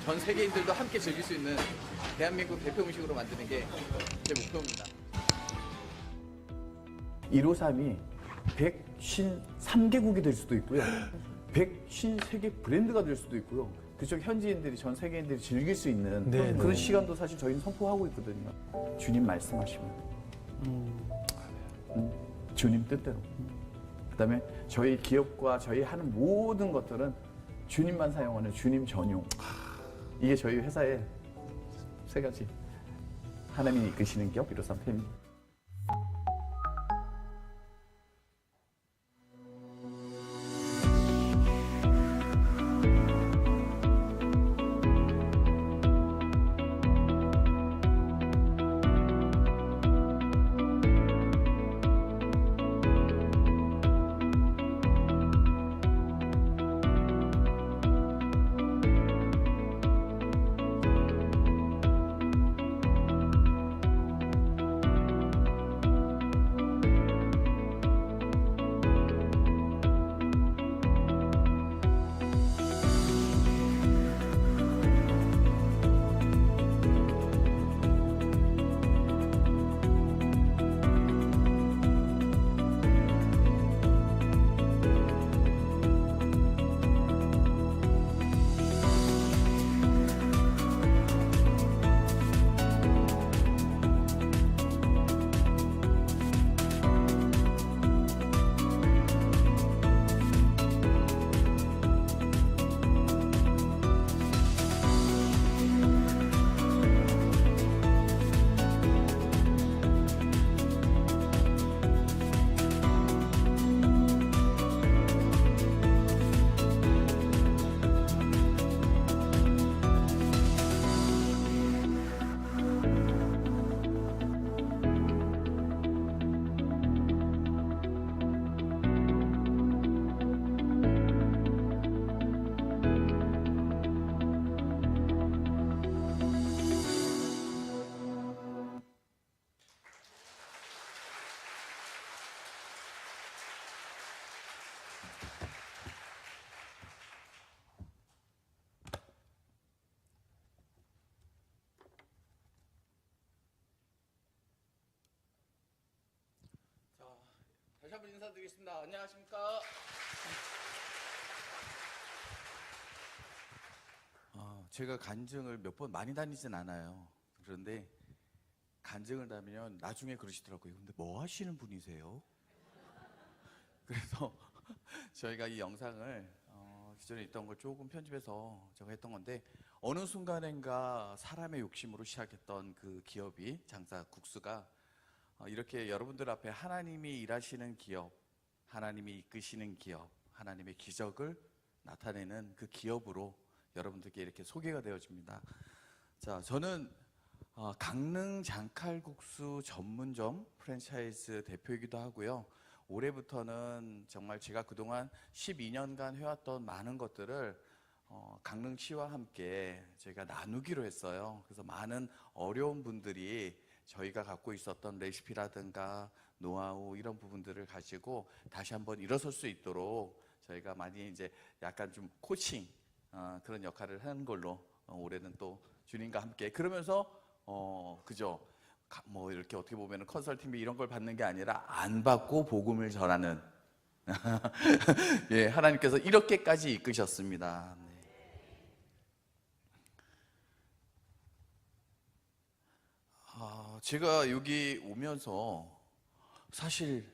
전 세계인들도 함께 즐길 수 있는 대한민국 대표 음식으로 만드는 게 제 목표입니다. 153이 153개국이 될 수도 있고요. 153개 브랜드가 될 수도 있고요. 그쪽 현지인들이, 전 세계인들이 즐길 수 있는 네, 그런 네. 시간도 사실 저희는 선포하고 있거든요. 주님 말씀하시면 주님 뜻대로. 그다음에 저희 기업과 저희 하는 모든 것들은 주님만 사용하는 주님 전용. 이게 저희 회사의 세 가지. 하나님이 이끄시는 기업 153 패밀리. 다시 한번 인사드리겠습니다. 안녕하십니까? 제가 간증을 몇 번 많이 다니진 않아요. 그런데 간증을 다니면 나중에 그러시더라고요. 근데 뭐 하시는 분이세요? 그래서 저희가 이 영상을 기존에 있던 걸 조금 편집해서 제가 했던 건데, 어느 순간인가 사람의 욕심으로 시작했던 그 기업이, 장사 국수가 이렇게 여러분들 앞에 하나님이 일하시는 기업, 하나님이 이끄시는 기업, 하나님의 기적을 나타내는 그 기업으로 여러분들께 이렇게 소개가 되어집니다. 자, 저는 강릉 장칼국수 전문점 프랜차이즈 대표이기도 하고요. 올해부터는 정말 제가 그동안 12년간 해왔던 많은 것들을 강릉시와 함께 저희가 나누기로 했어요. 그래서 많은 어려운 분들이 저희가 갖고 있었던 레시피라든가 노하우 이런 부분들을 가지고 다시 한번 일어설 수 있도록 저희가 많이 이제 약간 좀 코칭 그런 역할을 하는 걸로 올해는 또 주님과 함께, 그러면서 그죠, 뭐 이렇게 어떻게 보면 컨설팅비 이런 걸 받는 게 아니라 안 받고 복음을 전하는 예, 하나님께서 이렇게까지 이끄셨습니다. 제가 여기 오면서 사실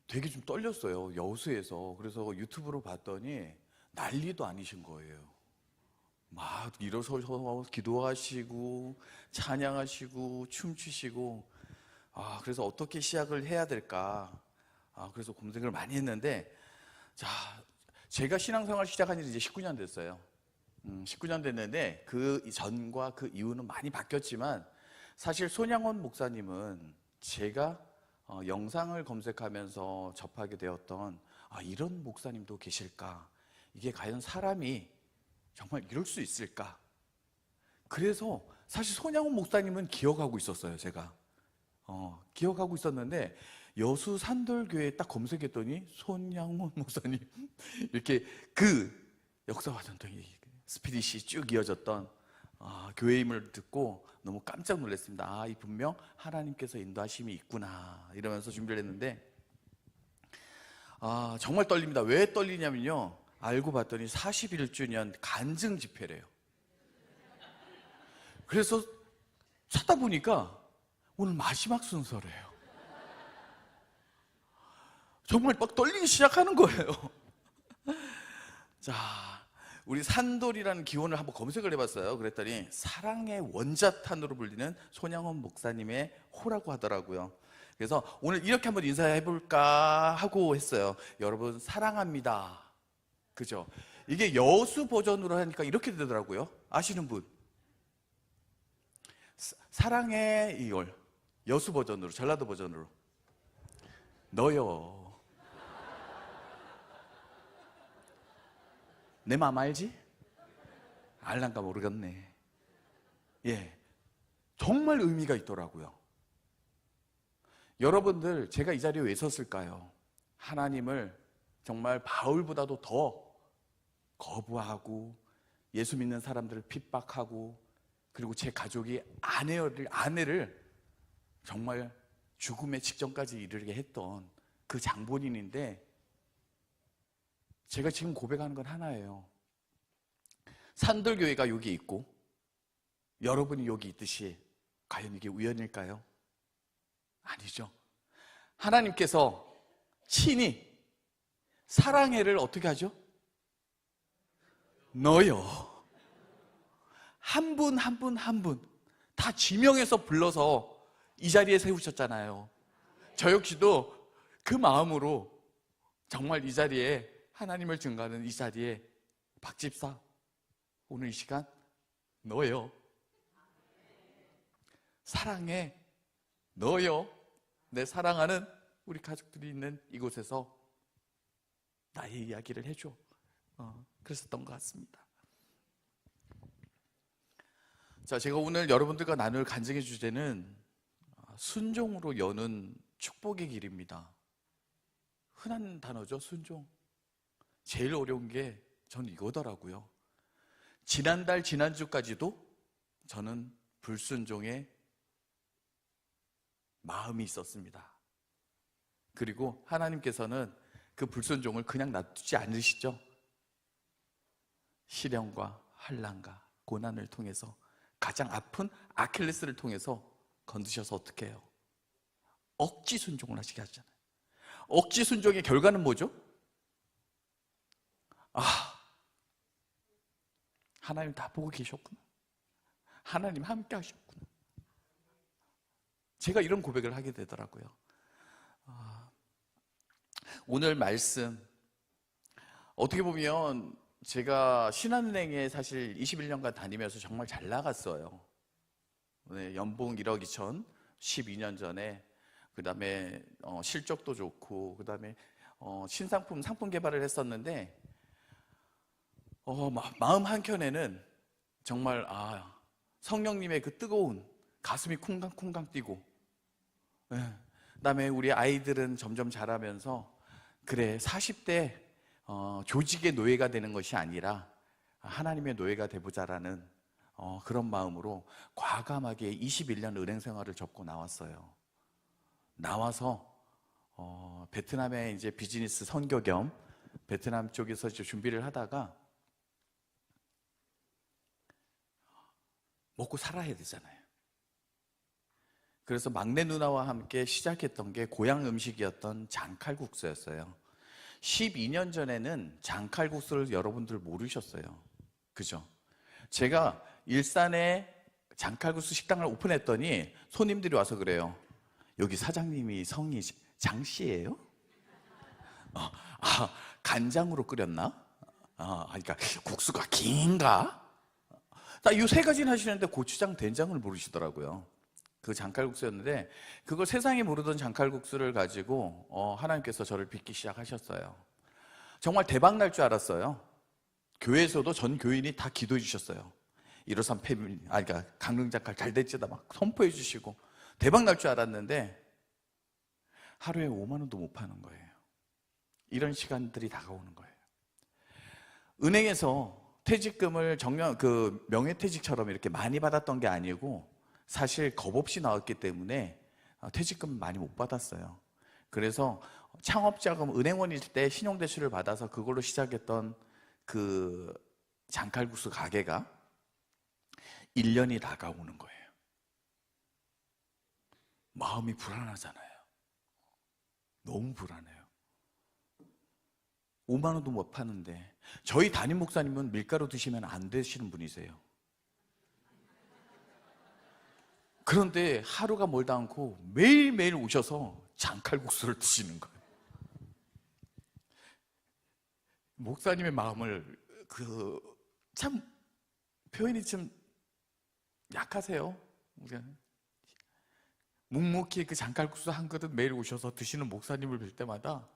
되게 좀 떨렸어요. 여수에서. 그래서 유튜브로 봤더니 난리도 아니신 거예요. 막 일어서서 기도하시고 찬양하시고 춤추시고, 그래서 어떻게 시작을 해야 될까, 그래서 검색을 많이 했는데, 자, 제가 신앙생활 시작한 지 이제 19년 됐어요. 19년 됐는데 그 전과 그 이후는 많이 바뀌었지만, 사실 손양원 목사님은 제가 영상을 검색하면서 접하게 되었던, 이런 목사님도 계실까, 이게 과연 사람이 정말 이럴 수 있을까. 그래서 사실 손양원 목사님은 기억하고 있었어요. 제가 기억하고 있었는데, 여수 산돌교회 딱 검색했더니 손양원 목사님 이렇게 그 역사와 전통이 스피릿이 쭉 이어졌던 교회임을 듣고 너무 깜짝 놀랐습니다. 이 분명 하나님께서 인도하심이 있구나 이러면서 준비를 했는데 정말 떨립니다. 왜 떨리냐면요, 알고 봤더니 41주년 간증 집회래요. 그래서 찾다 보니까 오늘 마지막 순서래요. 정말 막 떨리기 시작하는 거예요. 자, 우리 산돌이라는 기원을 한번 검색을 해봤어요. 그랬더니 사랑의 원자탄으로 불리는 손양원 목사님의 호라고 하더라고요. 그래서 오늘 이렇게 한번 인사해볼까 하고 했어요. 여러분 사랑합니다. 그죠? 이게 여수 버전으로 하니까 이렇게 되더라고요. 아시는 분? 사랑해 이걸 여수 버전으로, 전라도 버전으로. 너요. 내 맘 알지? 알란가 모르겠네. 예, 정말 의미가 있더라고요. 여러분들, 제가 이 자리에 왜 섰을까요? 하나님을 정말 바울보다도 더 거부하고 예수 믿는 사람들을 핍박하고, 그리고 제 가족이 아내를 정말 죽음의 직전까지 이르게 했던 그 장본인인데, 제가 지금 고백하는 건 하나예요. 산들교회가 여기 있고 여러분이 여기 있듯이 과연 이게 우연일까요? 아니죠. 하나님께서 친히 사랑해를 어떻게 하죠? 너요. 한 분 한 분 한 분 다 지명해서 불러서 이 자리에 세우셨잖아요. 저 역시도 그 마음으로 정말 이 자리에 하나님을 증거하는 이 자리에 박집사, 오늘 이 시간 너요. 사랑해 너요. 내 사랑하는 우리 가족들이 있는 이곳에서 나의 이야기를 해줘. 그랬었던 것 같습니다. 자, 제가 오늘 여러분들과 나눌 간증의 주제는 순종으로 여는 축복의 길입니다. 흔한 단어죠, 순종. 제일 어려운 게 전 이거더라고요. 지난달, 지난주까지도 저는 불순종의 마음이 있었습니다. 그리고 하나님께서는 그 불순종을 그냥 놔두지 않으시죠. 시련과 환난과 고난을 통해서, 가장 아픈 아킬레스를 통해서 건드셔서 어떻게 해요? 억지 순종을 하시게 하잖아요. 억지 순종의 결과는 뭐죠? 하나님 다 보고 계셨구나. 하나님 함께 하셨구나. 제가 이런 고백을 하게 되더라고요. 오늘 말씀, 어떻게 보면 제가 신한은행에 사실 21년간 다니면서 정말 잘 나갔어요. 네, 연봉 1억 2천, 12년 전에. 그 다음에 실적도 좋고, 그 다음에 신상품, 상품 개발을 했었는데, 마음 한켠에는 정말 성령님의 그 뜨거운 가슴이 쿵강쿵강 뛰고, 네. 그다음에 우리 아이들은 점점 자라면서 그래 40대 조직의 노예가 되는 것이 아니라 하나님의 노예가 되보자라는 그런 마음으로 과감하게 21년 은행 생활을 접고 나왔어요. 나와서 베트남에 이제 비즈니스 선교 겸 베트남 쪽에서 이제 준비를 하다가 먹고 살아야 되잖아요. 그래서 막내 누나와 함께 시작했던 게 고향 음식이었던 장칼국수였어요. 12년 전에는 장칼국수를 여러분들 모르셨어요. 그죠? 제가 일산에 장칼국수 식당을 오픈했더니 손님들이 와서 그래요. 여기 사장님이 성이 장씨예요? 간장으로 끓였나? 그러니까 국수가 긴가? 이 세 가지는 하시는데 고추장, 된장을 모르시더라고요. 그 장칼국수였는데 그걸 세상이 모르던 장칼국수를 가지고 하나님께서 저를 빚기 시작하셨어요. 정말 대박 날 줄 알았어요. 교회에서도 전 교인이 다 기도해 주셨어요. 153 패밀리, 그러니까 강릉장칼 잘 됐지다 막 선포해 주시고 대박 날 줄 알았는데 하루에 5만 원도 못 파는 거예요. 이런 시간들이 다가오는 거예요. 은행에서 퇴직금을 명예퇴직처럼 이렇게 많이 받았던 게 아니고 사실 겁 없이 나왔기 때문에 퇴직금 많이 못 받았어요. 그래서 창업자금 은행원일 때 신용대출을 받아서 그걸로 시작했던 그 장칼국수 가게가 1년이 다가오는 거예요. 마음이 불안하잖아요. 너무 불안해요. 5만 원도 못 파는데, 저희 담임 목사님은 밀가루 드시면 안 되시는 분이세요. 그런데 하루가 멀다 않고 매일매일 오셔서 장칼국수를 드시는 거예요. 목사님의 마음을 참 표현이 좀 약하세요. 묵묵히 그 장칼국수 한 그릇 매일 오셔서 드시는 목사님을 뵐 때마다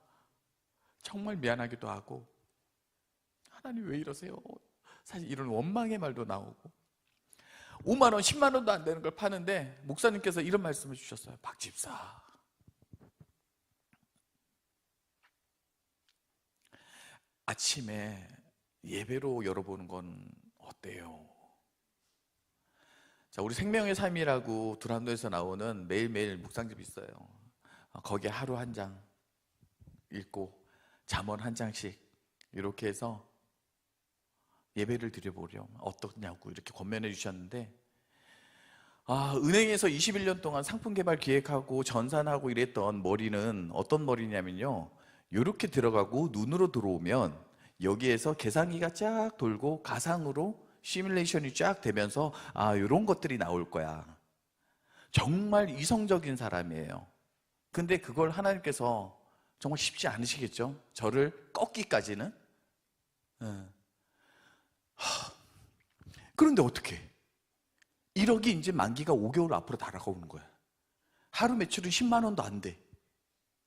정말 미안하기도 하고, 하나님 왜 이러세요? 사실 이런 원망의 말도 나오고, 5만 원, 10만 원도 안 되는 걸 파는데 목사님께서 이런 말씀을 주셨어요. 박 집사, 아침에 예배로 열어보는 건 어때요? 자, 우리 생명의 삶이라고 두란노에서 나오는 매일매일 묵상집이 있어요. 거기에 하루 한 장 읽고 잠언 한 장씩 이렇게 해서 예배를 드려보렴 어떻냐고 이렇게 권면해 주셨는데, 은행에서 21년 동안 상품 개발 기획하고 전산하고 이랬던 머리는 어떤 머리냐면요, 이렇게 들어가고 눈으로 들어오면 여기에서 계산기가 쫙 돌고 가상으로 시뮬레이션이 쫙 되면서 이런 것들이 나올 거야. 정말 이성적인 사람이에요. 근데 그걸 하나님께서 정말 쉽지 않으시겠죠? 저를 꺾기까지는. 그런데 어떻게 1억이 이제 만기가 5개월 앞으로 다가오는 거야. 하루 매출은 10만 원도 안 돼.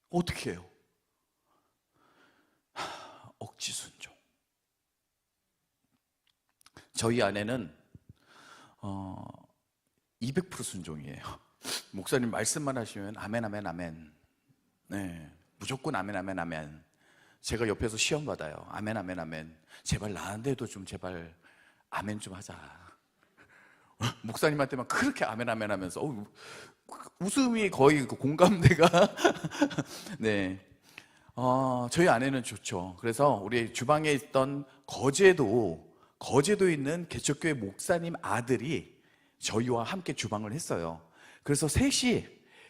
어떻게 해요? 억지 순종. 저희 아내는 200% 순종이에요. 목사님 말씀만 하시면 아멘 아멘 아멘. 네, 무조건 아멘 아멘 아멘. 제가 옆에서 시험 받아요. 아멘 아멘 아멘. 제발 나한테도 좀 제발 아멘 좀 하자. 목사님한테만 그렇게 아멘 아멘 하면서 웃음이 거의 그 공감대가 네. 저희 아내는 좋죠. 그래서 우리 주방에 있던 거제도에 있는 개척교회 목사님 아들이 저희와 함께 주방을 했어요. 그래서 셋이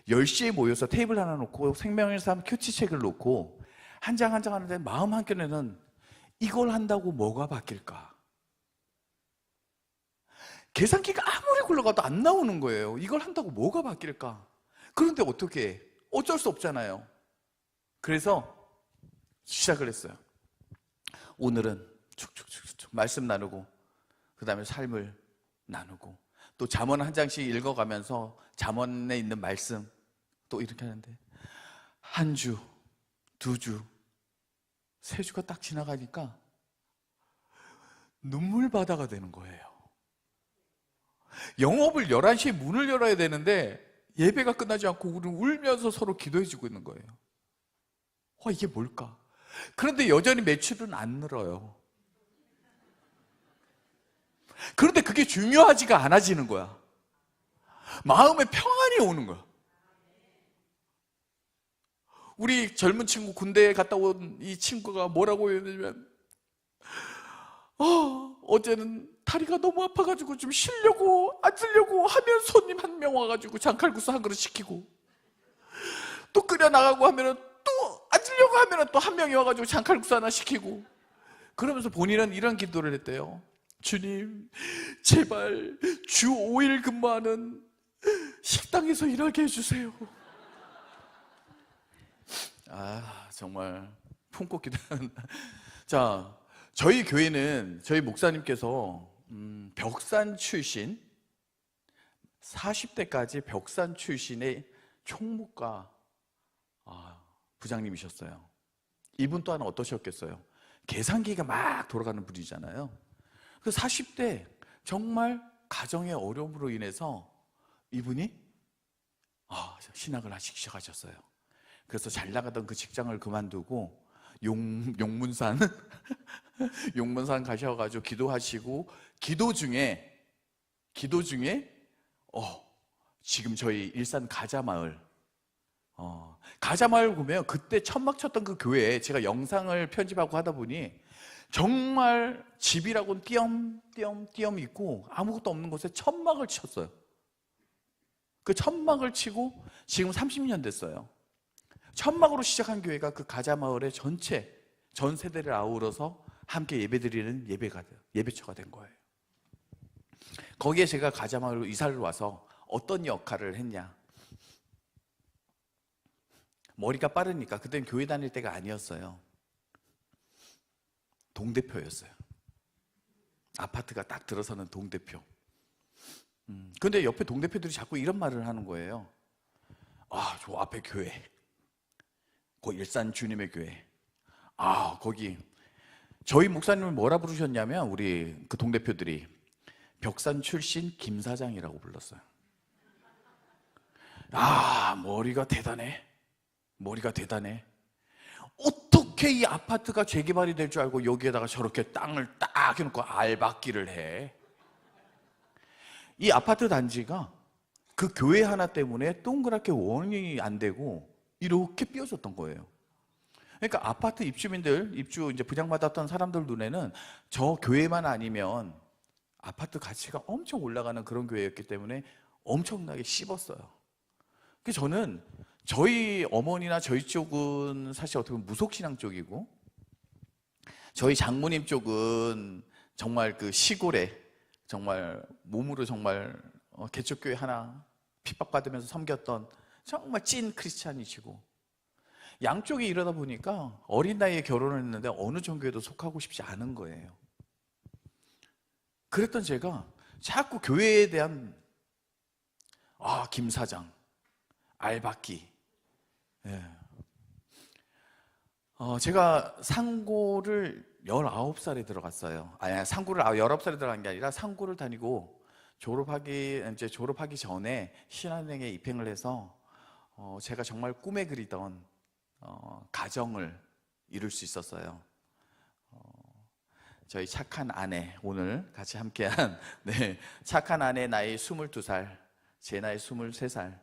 10시에 모여서 테이블 하나 놓고 생명의 삶 큐티책을 놓고 한 장 한 장 하는데 마음 한켠에는 이걸 한다고 뭐가 바뀔까? 계산기가 아무리 굴러가도 안 나오는 거예요. 이걸 한다고 뭐가 바뀔까? 그런데 어떻게 해? 어쩔 수 없잖아요. 그래서 시작을 했어요. 오늘은 축축축축 말씀 나누고, 그 다음에 삶을 나누고, 또 잠언 한 장씩 읽어가면서 잠언에 있는 말씀 또 이렇게 하는데, 한 주, 두 주, 세 주가 딱 지나가니까 눈물바다가 되는 거예요. 영업을 11시에 문을 열어야 되는데 예배가 끝나지 않고 우리는 울면서 서로 기도해주고 있는 거예요. 이게 뭘까? 그런데 여전히 매출은 안 늘어요. 그런데 그게 중요하지가 않아지는 거야. 마음에 평안이 오는 거야. 우리 젊은 친구, 군대에 갔다 온 이 친구가 뭐라고 했냐면, 어제는 다리가 너무 아파가지고 좀 쉬려고 앉으려고 하면 손님 한 명 와가지고 장칼국수 한 그릇 시키고, 또 끓여 나가고 하면은 또 앉으려고 하면은 또 한 명이 와가지고 장칼국수 하나 시키고, 그러면서 본인은 이런 기도를 했대요. 주님, 제발 주 5일 근무하는 식당에서 일하게 해주세요. 정말 품고 기도하는. 자, 저희 교회는 저희 목사님께서 벽산 출신, 40대까지 벽산 출신의 총무과 부장님이셨어요. 이분 또한 어떠셨겠어요? 계산기가 막 돌아가는 분이잖아요. 그 40대 정말 가정의 어려움으로 인해서 이분이 신학을 하시기 시작하셨어요. 그래서 잘 나가던 그 직장을 그만두고 용문산 용문산 가셔가지고 기도하시고 기도 중에 지금 저희 일산 가자마을 가자마을 보면 그때 천막 쳤던 그 교회에 제가 영상을 편집하고 하다 보니 정말 집이라고는 띄엄 있고 아무것도 없는 곳에 천막을 쳤어요. 그 천막을 치고 지금 30년 됐어요. 천막으로 시작한 교회가 그 가자마을의 전 세대를 아우러서 함께 예배드리는 예배처가 된 거예요. 거기에 제가 가자마을로 이사를 와서 어떤 역할을 했냐. 머리가 빠르니까 그때는 교회 다닐 때가 아니었어요. 동대표였어요. 아파트가 딱 들어서는 동대표. 근데 옆에 동대표들이 자꾸 이런 말을 하는 거예요. 저 앞에 교회, 그 일산 주님의 교회. 거기 저희 목사님을 뭐라 부르셨냐면 우리 그 동대표들이 벽산 출신 김 사장이라고 불렀어요. 머리가 대단해. 어떻게 이 아파트가 재개발이 될 줄 알고 여기에다가 저렇게 땅을 딱 해놓고 알박기를 해. 이 아파트 단지가 그 교회 하나 때문에 동그랗게 원이 안 되고 이렇게 삐어졌던 거예요. 그러니까 아파트 입주민들, 이제 분양받았던 사람들 눈에는 저 교회만 아니면 아파트 가치가 엄청 올라가는 그런 교회였기 때문에 엄청나게 씹었어요. 그래서 저는 저희 어머니나 저희 쪽은 사실 어떻게 보면 무속신앙 쪽이고 저희 장모님 쪽은 정말 그 시골에 정말 몸으로 정말 개척교회 하나 핍박받으면서 섬겼던 정말 찐 크리스찬이시고 양쪽이 이러다 보니까 어린 나이에 결혼을 했는데 어느 종교에도 속하고 싶지 않은 거예요. 그랬던 제가 자꾸 교회에 대한 김 사장, 알박기. 제가 상고를 19살에 들어갔어요. 상고를 19살에 들어간 게 아니라 상고를 다니고 졸업하기 전에 신한은행에 입행을 해서 제가 정말 꿈에 그리던 가정을 이룰 수 있었어요. 저희 착한 아내, 오늘 같이 함께한 착한 아내 나이 22살, 제 나이 23살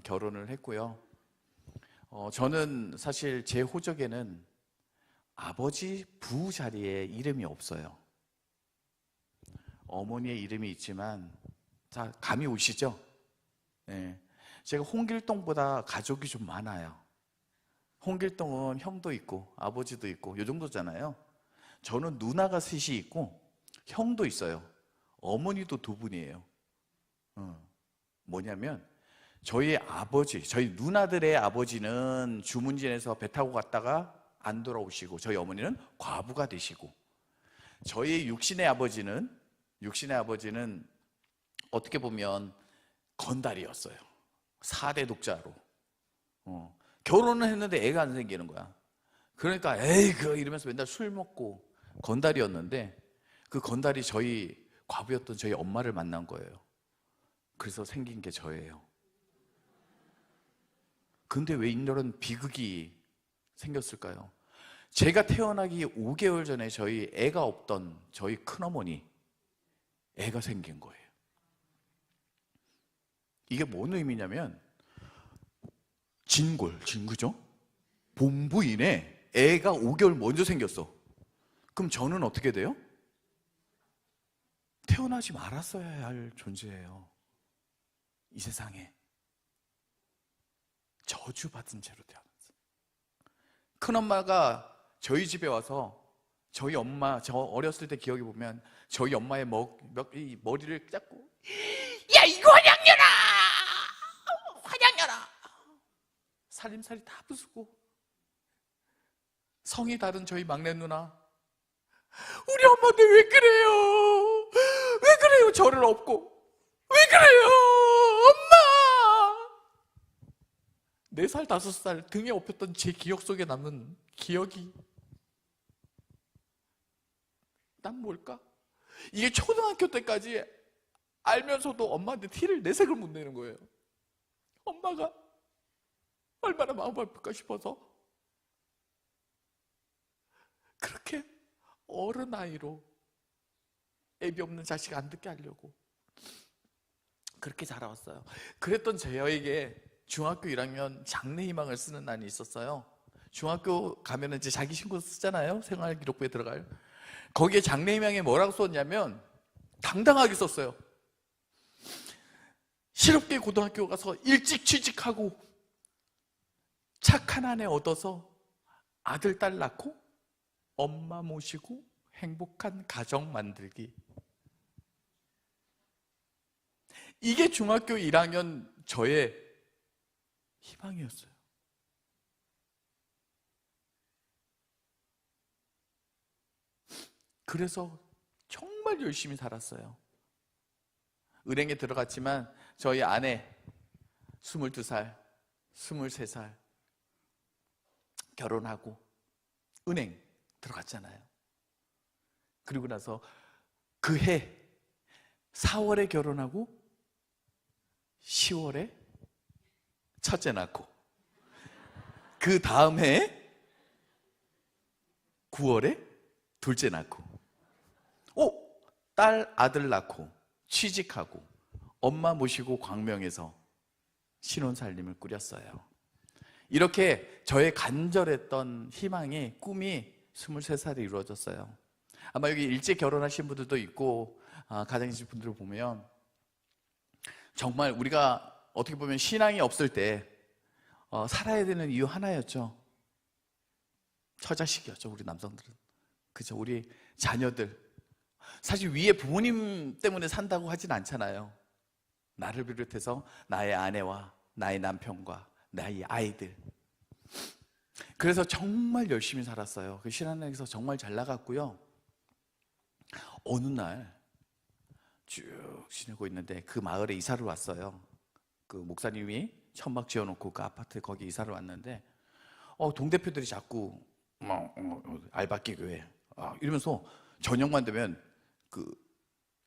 결혼을 했고요. 저는 사실 제 호적에는 아버지 부 자리에 이름이 없어요. 어머니의 이름이 있지만 자, 감이 오시죠? 제가 홍길동보다 가족이 좀 많아요. 홍길동은 형도 있고 아버지도 있고 이 정도잖아요. 저는 누나가 셋이 있고 형도 있어요. 어머니도 2분이에요. 뭐냐면 저희 누나들의 아버지는 주문진에서 배 타고 갔다가 안 돌아오시고 저희 어머니는 과부가 되시고 저희 육신의 아버지는 어떻게 보면 건달이었어요. 4대 독자로. 결혼을 했는데 애가 안 생기는 거야. 그러니까 이러면서 맨날 술 먹고 건달이었는데 그 건달이 저희 과부였던 저희 엄마를 만난 거예요. 그래서 생긴 게 저예요. 근데 왜 이런 비극이 생겼을까요? 제가 태어나기 5개월 전에 저희 애가 없던 저희 큰어머니 애가 생긴 거예요. 이게 뭔 의미냐면 진구죠? 본부인에 애가 5개월 먼저 생겼어. 그럼 저는 어떻게 돼요? 태어나지 말았어야 할 존재예요. 이 세상에 저주받은 채로 태어났어요. 큰엄마가 저희 집에 와서 저희 엄마, 저 어렸을 때 기억해 보면 저희 엄마의 머리를 잡고 야 이거 화장녀라 살림살이 다 부수고 성이 다른 저희 막내 누나 우리 엄마한테 왜 그래요 저를 업고 왜 그래요 엄마 4살 5살 등에 업혔던 제 기억 속에 남는 기억이 난 뭘까? 이게 초등학교 때까지 알면서도 엄마한테 티를 내색을 못 내는 거예요. 엄마가 얼마나 마음 아플까 싶어서 그렇게 어른 나이로 애비 없는 자식 안 듣게 하려고 그렇게 자라왔어요. 그랬던 저에게 중학교 1학년 장래희망을 쓰는 난이 있었어요. 중학교 가면은 이제 자기 신고 쓰잖아요. 생활기록부에 들어가요. 거기에 장래희망에 뭐라고 썼냐면 당당하게 썼어요. 실업계 고등학교 가서 일찍 취직하고 착한 아내 얻어서 아들, 딸 낳고 엄마 모시고 행복한 가정 만들기. 이게 중학교 1학년 저의 희망이었어요. 그래서 정말 열심히 살았어요. 은행에 들어갔지만 저희 아내 22살, 23살 결혼하고 은행 들어갔잖아요. 그리고 나서 그 해 4월에 결혼하고 10월에 첫째 낳고 그 다음 해 9월에 둘째 낳고 딸 아들 낳고 취직하고 엄마 모시고 광명에서 신혼살림을 꾸렸어요. 이렇게 저의 간절했던 희망이 꿈이 23살에 이루어졌어요. 아마 여기 일찍 결혼하신 분들도 있고 가정이신 분들을 보면 정말 우리가 어떻게 보면 신앙이 없을 때 살아야 되는 이유 하나였죠. 처자식이었죠. 우리 남성들은. 그죠? 우리 자녀들. 사실 위에 부모님 때문에 산다고 하진 않잖아요. 나를 비롯해서 나의 아내와 나의 남편과 나의 아이들. 그래서 정말 열심히 살았어요. 그 신앙에서 정말 잘 나갔고요. 어느 날 쭉 지내고 있는데 그 마을에 이사를 왔어요. 그 목사님이 천막 지어놓고 그 아파트 거기 이사를 왔는데 동대표들이 자꾸 알바끼 교회 이러면서 저녁만 되면 그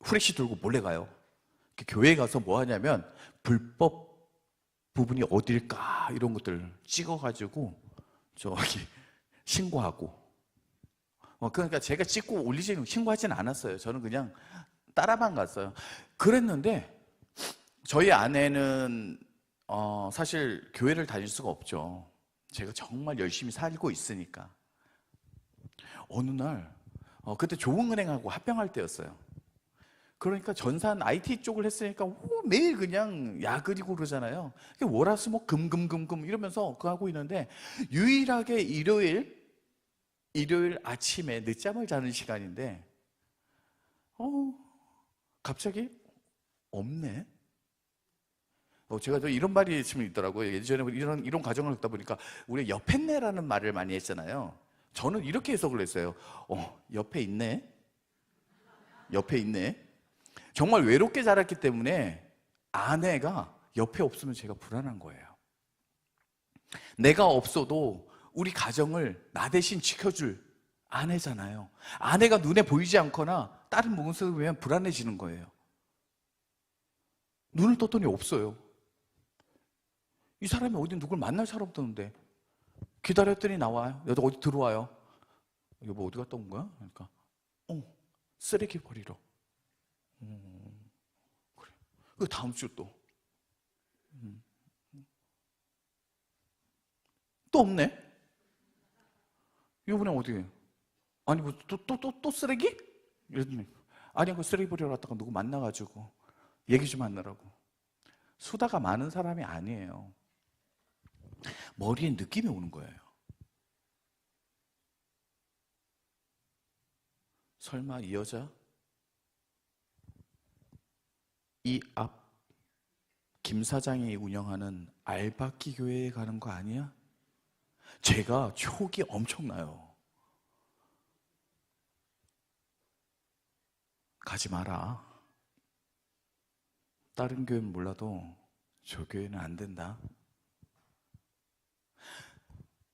후레쉬 들고 몰래 가요. 교회에 가서 뭐 하냐면 불법 부분이 어딜까 이런 것들 찍어가지고 저기 신고하고 그러니까 제가 찍고 올리지 신고하지는 않았어요. 저는 그냥 따라만 갔어요. 그랬는데 저희 아내는 사실 교회를 다닐 수가 없죠. 제가 정말 열심히 살고 있으니까. 어느 날 그때 조흥은행하고 합병할 때였어요. 그러니까 전산 IT 쪽을 했으니까 매일 그냥 야근이고 그러잖아요. 월화수목 금금금금 이러면서 그거 하고 있는데 유일하게 일요일 아침에 늦잠을 자는 시간인데 갑자기 없네. 제가 또 이런 말이 있으면 있더라고요. 예전에 이런 과정을 겪다 보니까 우리 옆에 있네라는 말을 많이 했잖아요. 저는 이렇게 해석을 했어요. 옆에 있네. 옆에 있네. 정말 외롭게 자랐기 때문에 아내가 옆에 없으면 제가 불안한 거예요. 내가 없어도 우리 가정을 나 대신 지켜줄 아내잖아요. 아내가 눈에 보이지 않거나 다른 모습을 보면 불안해지는 거예요. 눈을 떴더니 없어요. 이 사람이 어디 누굴 만날 사람 없던데 기다렸더니 나와요. 여기 어디 들어와요. 여보 어디 갔다 온 거야? 그러니까 쓰레기 버리러. 그래. 그 다음 주 또 없네. 이번에 어디? 아니 뭐 또 쓰레기? 이랬더니 아니 그 쓰레기 버리러 갔다가 누구 만나가지고 얘기 좀 하느라고. 수다가 많은 사람이 아니에요. 머리에 느낌이 오는 거예요. 설마 이 여자 이 앞 김 사장이 운영하는 알바끼 교회에 가는 거 아니야? 제가 촉이 엄청나요. 가지 마라. 다른 교회는 몰라도 저 교회는 안 된다.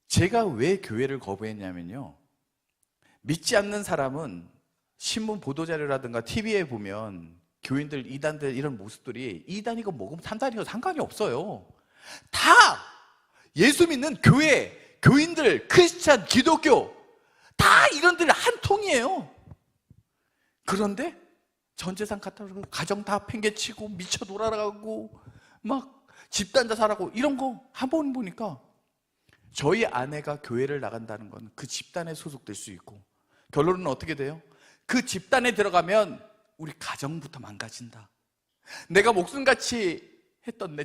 제가 왜 교회를 거부했냐면요. 믿지 않는 사람은 신문 보도자료라든가 TV에 보면 교인들, 이단들 이런 모습들이 이단이고 뭐고 산단이고 상관이 없어요. 다 예수 믿는 교회, 교인들, 크리스찬, 기독교 다 이런들 한 통이에요. 그런데 전 재산 갖다 주고 가정 다 팽개치고 미쳐 돌아가고 막 집단 자살하고 이런 거 한 번 보니까 저희 아내가 교회를 나간다는 건 그 집단에 소속될 수 있고 결론은 어떻게 돼요? 그 집단에 들어가면 우리 가정부터 망가진다. 내가 목숨같이 했던 내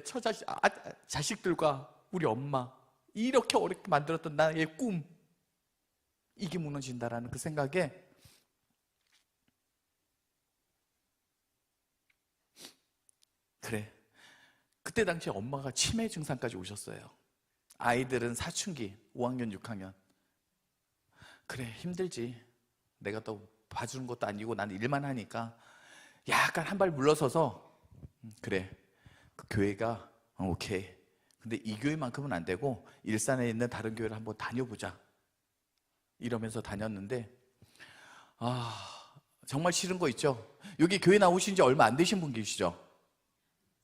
자식들과 우리 엄마 이렇게 어렵게 만들었던 나의 꿈 이게 무너진다라는 그 생각에 그래 그때 당시에 엄마가 치매 증상까지 오셨어요. 아이들은 사춘기 5학년 6학년 그래 힘들지. 내가 또 봐주는 것도 아니고 난 일만 하니까 약간 한 발 물러서서 그래 그 교회가 오케이 근데 이 교회만큼은 안 되고 일산에 있는 다른 교회를 한번 다녀보자 이러면서 다녔는데 정말 싫은 거 있죠. 여기 교회 나오신 지 얼마 안 되신 분 계시죠?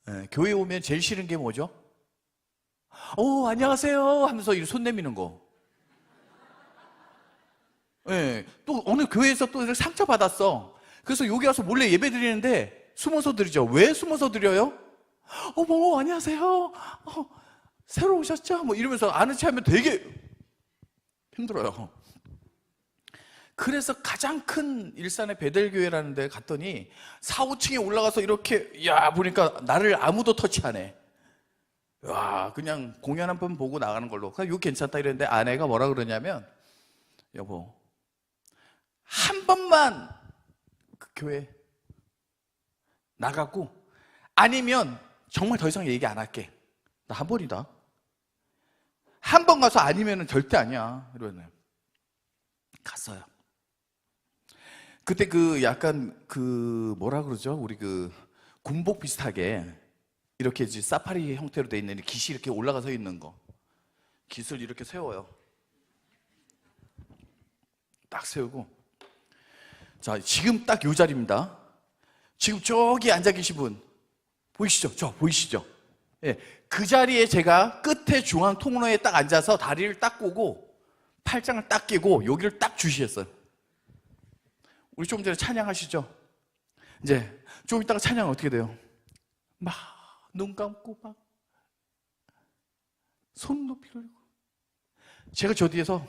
네, 교회 오면 제일 싫은 게 뭐죠? 안녕하세요 하면서 이렇게 손 내미는 거. 네, 또 어느 교회에서 또 이렇게 상처 받았어. 그래서 여기 와서 몰래 예배 드리는데 숨어서 드리죠. 왜 숨어서 드려요? 어머 안녕하세요. 새로 오셨죠? 뭐 이러면서 아는 체 하면 되게 힘들어요. 그래서 가장 큰 일산의 베델교회라는 데 갔더니 4, 5층에 올라가서 이렇게 보니까 나를 아무도 터치하네. 그냥 공연 한 번 보고 나가는 걸로. 이거 괜찮다 이랬는데 아내가 뭐라 그러냐면 여보 한 번만 그 교회 나가고 아니면 정말 더 이상 얘기 안 할게. 나 한 번이다. 한 번 가서 아니면은 절대 아니야. 이러네. 갔어요. 그때 약간 뭐라 그러죠? 우리 군복 비슷하게 이렇게 사파리 형태로 돼 있는 깃이 이렇게 올라가서 있는 거. 깃을 이렇게 세워요. 딱 세우고 자 지금 딱 요 자리입니다. 지금 저기 앉아 계신 분 보이시죠? 저 보이시죠? 예, 그 자리에 제가 끝에 중앙 통로에 딱 앉아서 다리를 딱 꼬고 팔짱을 딱 끼고 여기를 딱 주시했어요. 우리 조금 전에 찬양하시죠? 이제 좀 이따가 찬양 어떻게 돼요? 막 눈 감고 막 손 높이 돌리고 제가 저 뒤에서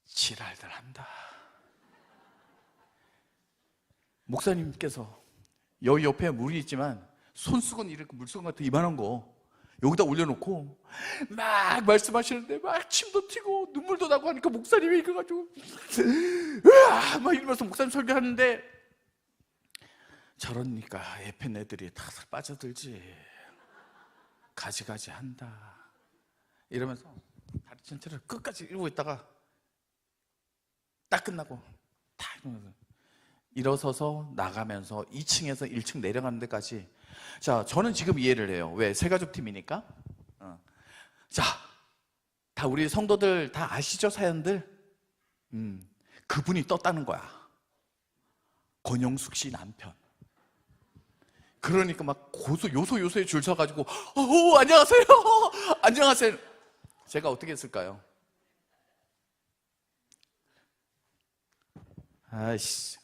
지랄들 한다. 목사님께서 여기 옆에 물이 있지만 손수건 이렇게 물수건 같은 이만한 거 여기다 올려놓고 막 말씀하시는데 막 침도 튀고 눈물도 나고 하니까 목사님이 이거 가지고 으아! 막 이러면서 목사님 설교하는데 저러니까 예쁜 애들이 다 빠져들지 가지가지 한다 이러면서 다리 전체를 끝까지 이러고 있다가 딱 끝나고 딱 이러면서 일어서서 나가면서 2층에서 1층 내려가는 데까지 자 저는 지금 이해를 해요. 왜? 새가족 팀이니까. 자, 다 우리 성도들 다 아시죠? 사연들? 그분이 떴다는 거야. 권영숙 씨 남편. 그러니까 막 요소요소에 줄 서가지고 안녕하세요 안녕하세요. 제가 어떻게 했을까요? 아이씨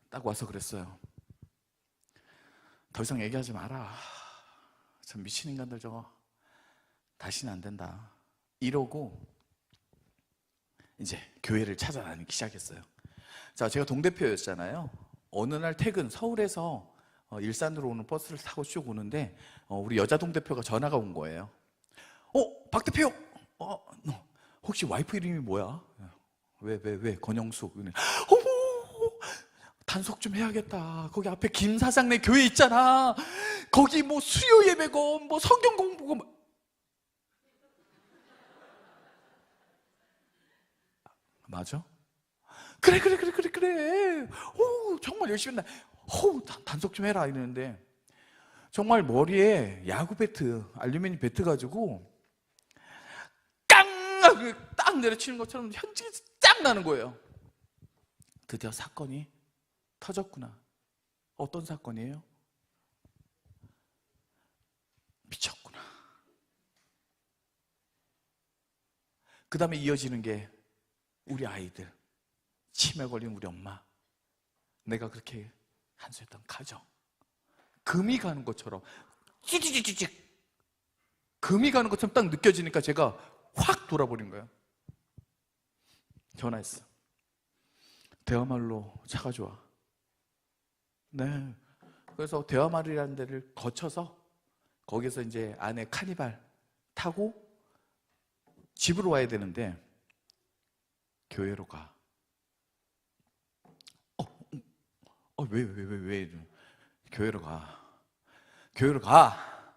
딱 와서 그랬어요. 더 이상 얘기하지 마라. 저 미친 인간들 저거 다시는 안 된다. 이러고 이제 교회를 찾아다니기 시작했어요. 자, 제가 동대표였잖아요. 어느 날 퇴근 서울에서 일산으로 오는 버스를 타고 쭉 오는데 우리 여자 동대표가 전화가 온 거예요. 박 대표, 너 혹시 와이프 이름이 뭐야? 왜 권영숙. 어머 단속 좀 해야겠다. 거기 앞에 김 사장네 교회 있잖아. 거기 뭐 수요 예배고 뭐 성경 공부고 맞아? 그래. 정말 열심히 했나. 단속 좀 해라 이러는데 정말 머리에 야구 배트, 알루미늄 배트 가지고 깡! 딱 내려치는 것처럼 현직이 쫙 나는 거예요. 드디어 사건이 터졌구나. 어떤 사건이에요? 미쳤구나. 그 다음에 이어지는 게 우리 아이들, 치매 걸린 우리 엄마, 내가 그렇게 한수했던 가정, 금이 가는 것처럼 찌찌찌찌 금이 가는 것처럼 딱 느껴지니까 제가 확 돌아버린 거예요. 전화했어. 대화말로 차가 좋아. 네. 그래서 대화말이라는 데를 거쳐서 거기서 이제 안에 카니발 타고 집으로 와야 되는데 교회로 가. 왜? 교회로 가. 교회로 가.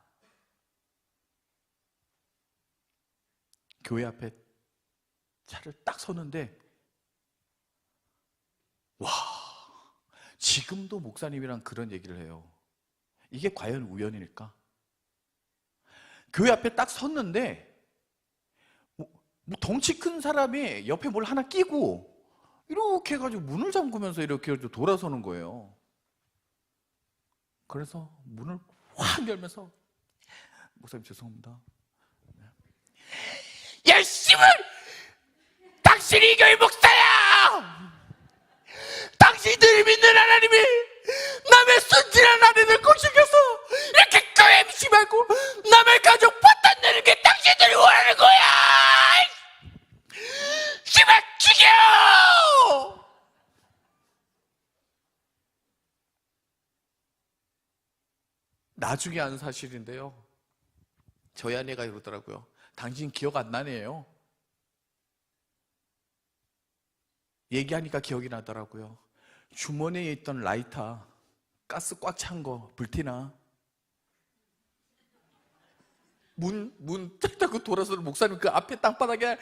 교회 앞에 차를 딱 서는데, 와, 지금도 목사님이랑 그런 얘기를 해요. 이게 과연 우연일까? 교회 앞에 딱 섰는데, 뭐 덩치 큰 사람이 옆에 뭘 하나 끼고, 이렇게 해가지고 문을 잠그면서 이렇게 돌아서는 거예요. 그래서 문을 확 열면서, 목사님 죄송합니다. 야, 씨발! 당신이 이 교회 목사야! 당신들이 믿는 하나님이 남의 순진한 아내들 꼬시켜서 이렇게 교회 미치 말고 남의 가족 파탄 내는 게 당신들이 원하는 거야! 씨발 죽여! 나중에 아는 사실인데요. 저희 아내가 이러더라고요. 당신 기억 안 나네요. 얘기하니까 기억이 나더라고요. 주머니에 있던 라이터, 가스 꽉 찬 거, 불티나? 문 딱 닫고 돌아서는 목사님 그 앞에 땅바닥에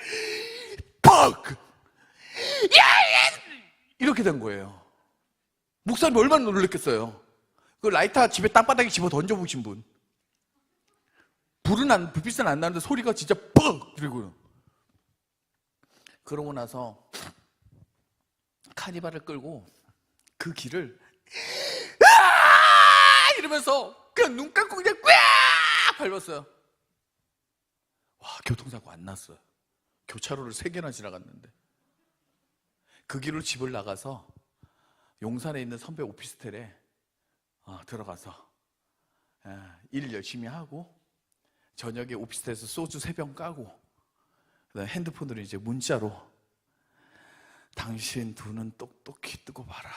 퍽! 야! 이렇게 된 거예요. 목사님 얼마나 놀랐겠어요. 그 라이터 집에 땅바닥에 집어 던져보신 분. 불빛은 안 나는데 소리가 진짜 퍽! 그리고요. 그러고 나서 카니발을 끌고 그 길을 이러면서 그냥 눈 감고 그냥 밟았어요. 와, 교통사고 안 났어요. 교차로를 3개나 지나갔는데. 그 길로 집을 나가서 용산에 있는 선배 오피스텔에 들어가서 일 열심히 하고 저녁에 오피스텔에서 소주 3병 까고 그다음에 핸드폰으로 이제 문자로 당신 두 눈 똑똑히 뜨고 봐라.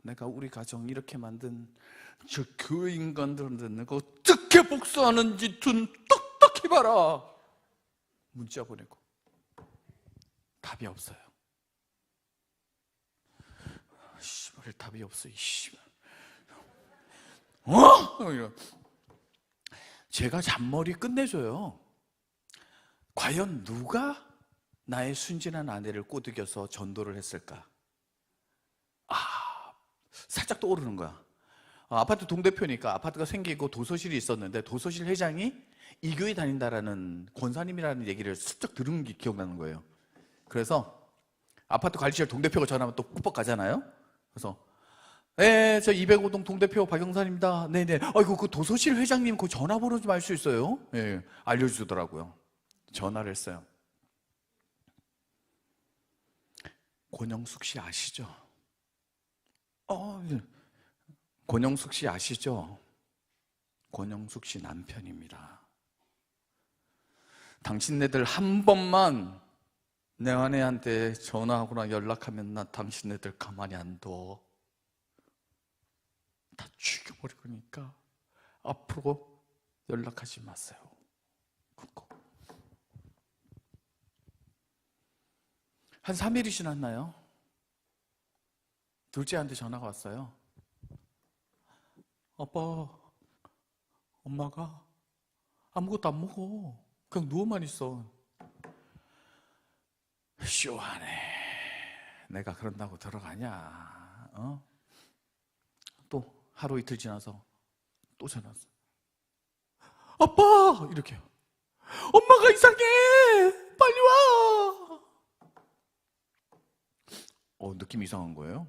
내가 우리 가정 이렇게 만든 저 교회 인간들한테 내가 어떻게 복수하는지 두 눈 똑똑히 봐라. 문자 보내고 답이 없어요. 씨발 답이 없어. 씨발. 제가 잔머리 끝내줘요. 과연 누가 나의 순진한 아내를 꼬드겨서 전도를 했을까? 살짝 떠오르는 거야. 아파트 동대표니까 아파트가 생기고 도서실이 있었는데 도서실 회장이 이 교회 다닌다라는 권사님이라는 얘기를 슬쩍 들은 게 기억나는 거예요. 그래서 아파트 관리실 동대표가 전화하면 또 꾸벅 가잖아요. 그래서 네, 저 205동 동대표 박영산입니다. 네네. 아이고 그 도서실 회장님 그 전화번호 좀 알 수 있어요? 네, 알려주더라고요. 전화를 했어요. 권영숙 씨 아시죠? 네. 권영숙 씨 아시죠? 권영숙 씨 남편입니다. 당신네들 한 번만 내 아내한테 전화하거나 연락하면 나 당신네들 가만히 안 둬. 다 죽여버릴 거니까 앞으로 연락하지 마세요. 그거. 한 3일이 지났나요? 둘째한테 전화가 왔어요. 아빠, 엄마가 아무것도 안 먹어. 그냥 누워만 있어. 쇼하네. 내가 그런다고 들어가냐? 또 하루 이틀 지나서 또 전화 왔어. 아빠! 이렇게. 엄마가 이상해! 빨리 와! 느낌이 이상한 거예요.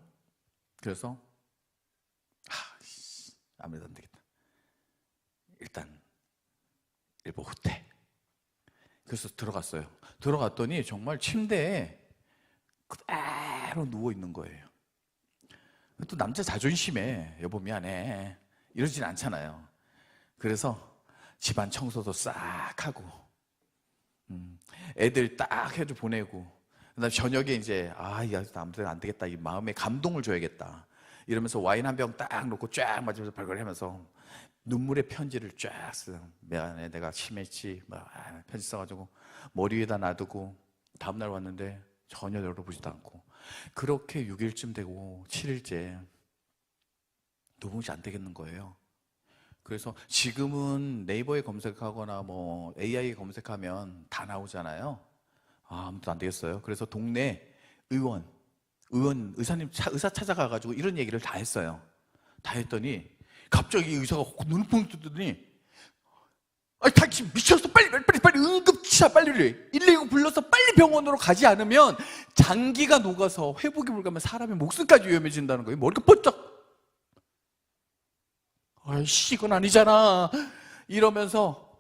그래서 아무래도 안 되겠다. 일단 일보 후퇴. 그래서 들어갔어요. 들어갔더니 정말 침대에 그대로 누워 있는 거예요. 또 남자 자존심에 여보 미안해 이러진 않잖아요. 그래서 집안 청소도 싹 하고 애들 딱 해도 보내고, 그다음에 저녁에 이제 야 아무튼 안 되겠다, 이 마음에 감동을 줘야겠다 이러면서 와인 한 병 딱 놓고 쫙 마시면서 발걸하면서 눈물의 편지를 쫙 써. 미안해 내가 심했지, 편지 써가지고 머리 위에다 놔두고 다음날 왔는데 전혀 열어보지도 않고, 그렇게 6일쯤 되고 7일째 도무지 안 되겠는 거예요. 그래서 지금은 네이버에 검색하거나 뭐 AI에 검색하면 다 나오잖아요. 아무도 안 되겠어요. 그래서 동네 의사님 의사 찾아가가지고 이런 얘기를 다 했어요. 다 했더니 갑자기 의사가 눈을 펑 뜨더니 당신 미쳤어, 빨리 응급치사 빨리 119 불러서 빨리 병원으로 가지 않으면 장기가 녹아서 회복이 불가하면 사람의 목숨까지 위험해진다는 거예요. 머리가 번쩍. 아이씨 이건 아니잖아 이러면서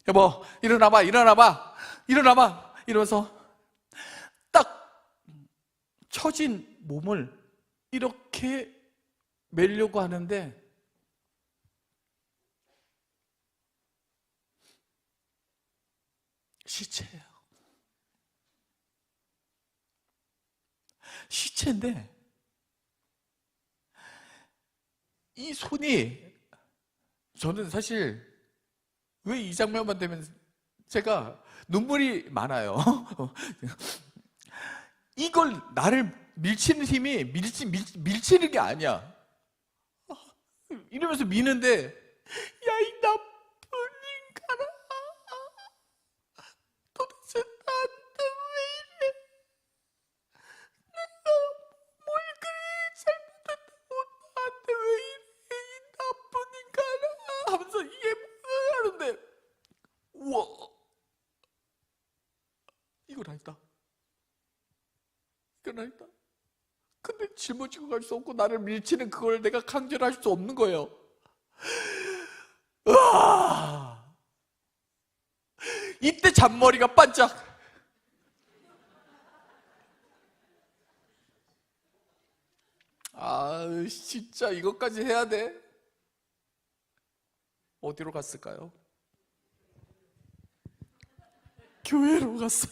여보 일어나봐 이러면서 딱 처진 몸을 이렇게 매려고 하는데 시체예요. 시체인데 이 손이, 저는 사실 왜 이 장면만 되면 제가 눈물이 많아요. 이걸 나를 밀치는 힘이 밀치는 게 아니야. 이러면서 미는데 야 이 나쁜 인간아 도대체 나한테 왜 이래, 내가 뭘 그리 잘못했다고 나한테 왜 이래 이 나쁜 인간아 하면서 이게 하는데 우와 이건 아니다. 근데 짊어지고 갈 수 없고 나를 밀치는 그걸 내가 강제로 할 수 없는 거예요. 으아! 이때 잔머리가 반짝. 진짜 이것까지 해야 돼? 어디로 갔을까요? 교회로 갔어.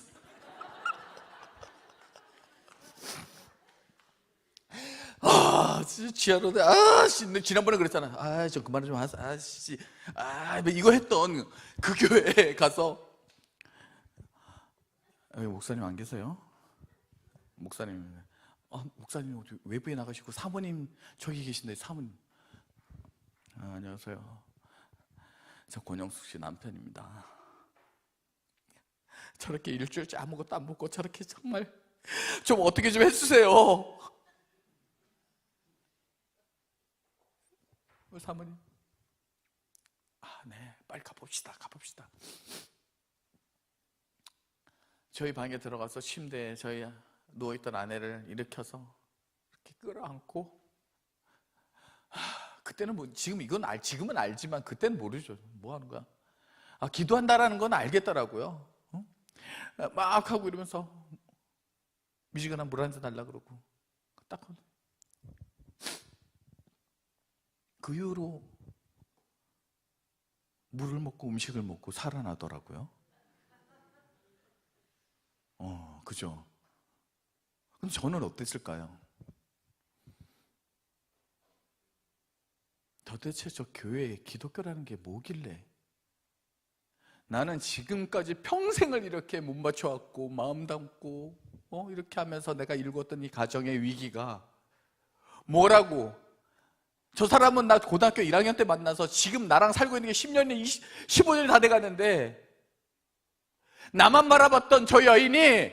진짜 지하로데 지난번에 그랬잖아. 좀 그만 좀 하세요. 이거 했던 그 교회에 가서 목사님 안 계세요? 목사님 외부에 나가시고 사모님 저기 계신데 사모님. 안녕하세요. 저 권영숙 씨 남편입니다. 저렇게 일주일째 아무것도 안 먹고 저렇게 정말 좀 어떻게 좀 해주세요. 사모님, 네, 빨리 가봅시다. 저희 방에 들어가서 침대에 저희 누워있던 아내를 일으켜서 이렇게 끌어안고, 그때는 지금은 알지만 그때는 모르죠. 뭐 하는 거야? 기도한다라는 건 알겠더라고요. 막 하고 이러면서 미지근한 물 한 잔 달라 그러고 딱 그 이후로 물을 먹고 음식을 먹고 살아나더라고요. 그죠? 근데 저는 어땠을까요? 도대체 저 교회에 기독교라는 게 뭐길래 나는 지금까지 평생을 이렇게 못 맞춰왔고 마음 담고 이렇게 하면서 내가 일궜던 이 가정의 위기가 뭐라고. 저 사람은 나 고등학교 1학년 때 만나서 지금 나랑 살고 있는 게 10년이 15년이 다 돼가는데 나만 바라봤던 저 여인이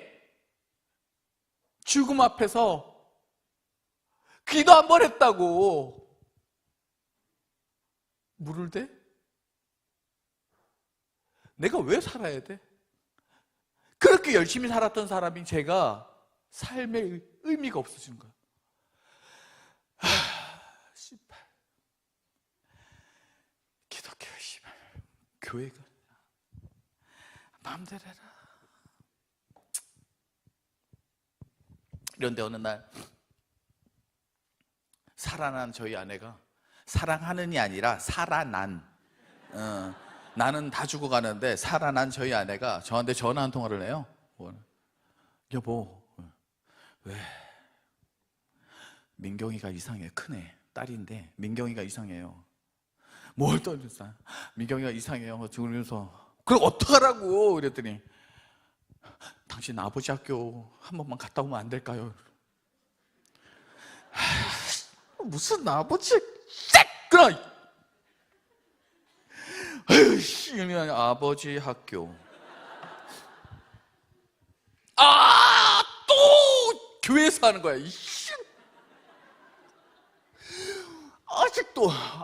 죽음 앞에서 기도 한 번 했다고 물을 대? 내가 왜 살아야 돼? 그렇게 열심히 살았던 사람이 제가 삶의 의미가 없어지는 거야. 18. 기독교 18. 교회가 마음대로 해라. 그런데 어느 날 살아난 저희 아내가, 사랑하는이 아니라 살아난, 나는 다 죽어가는데 살아난 저희 아내가 저한테 전화 한 통화를 해요. 여보, 왜? 민경이가 이상해. 큰애 딸인데 민경이가 이상해요. 뭘 떠들었어? 민경이가 이상해요. 그러면서 그럼 어떡하라고? 그랬더니 당신 아버지 학교 한 번만 갔다 오면 안 될까요? 무슨 아버지? 그래! 그냥 아버지 학교. 또 교회에서 하는 거야.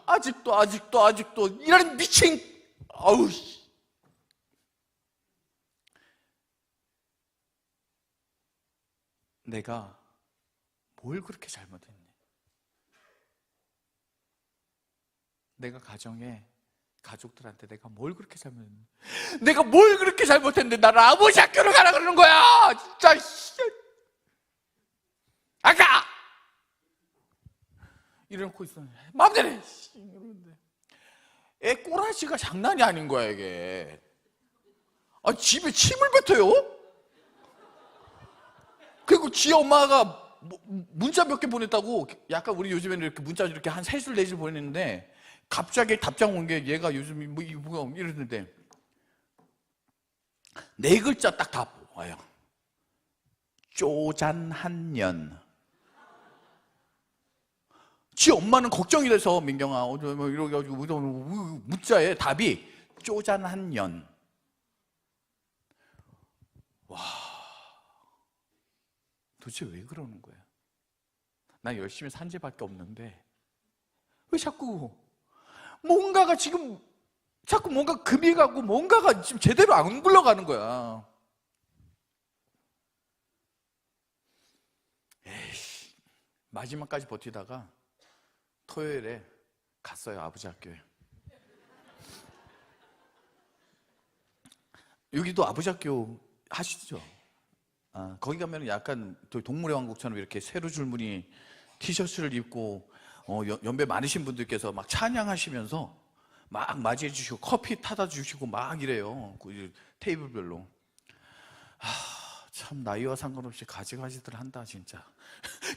아직도 이런 미친. 아우. 내가 뭘 그렇게 잘못했니? 내가 가족들한테 내가 뭘 그렇게 잘못했니? 내가 뭘 그렇게 잘못했는데 나를 아버지 학교를 가라 그러는 거야. 진짜. 아까 이러놓고 있었는데 마음대로 해. 이러는데 애 꼬라지가 장난이 아닌 거야 이게. 집에 침을 뱉어요. 그리고 지 엄마가 문자 몇 개 보냈다고. 약간 우리 요즘에는 이렇게 문자 이렇게 한 3줄 4줄 보냈는데 갑자기 답장 온 게 얘가 요즘 뭐가 이러는데 4글자 딱 답 와요. 쪼잔한 지 엄마는 걱정이 돼서 민경아 이러게 가지고 문자에 답이 쪼잔한 년. 와, 도대체 왜 그러는 거야? 난 열심히 산 지밖에 없는데 왜 자꾸 뭔가가 지금 자꾸 뭔가 금이 가고 뭔가가 지금 제대로 안 굴러가는 거야. 에이씨, 마지막까지 버티다가 토요일에 갔어요. 아버지 학교에. 여기도 아버지 학교 하시죠? 거기 가면 약간 동물의 왕국처럼 이렇게 세로 줄무늬 티셔츠를 입고 연배 많으신 분들께서 막 찬양하시면서 막 맞이해 주시고 커피 타다 주시고 막 이래요. 그 테이블별로. 참 나이와 상관없이 가지가지들 한다 진짜.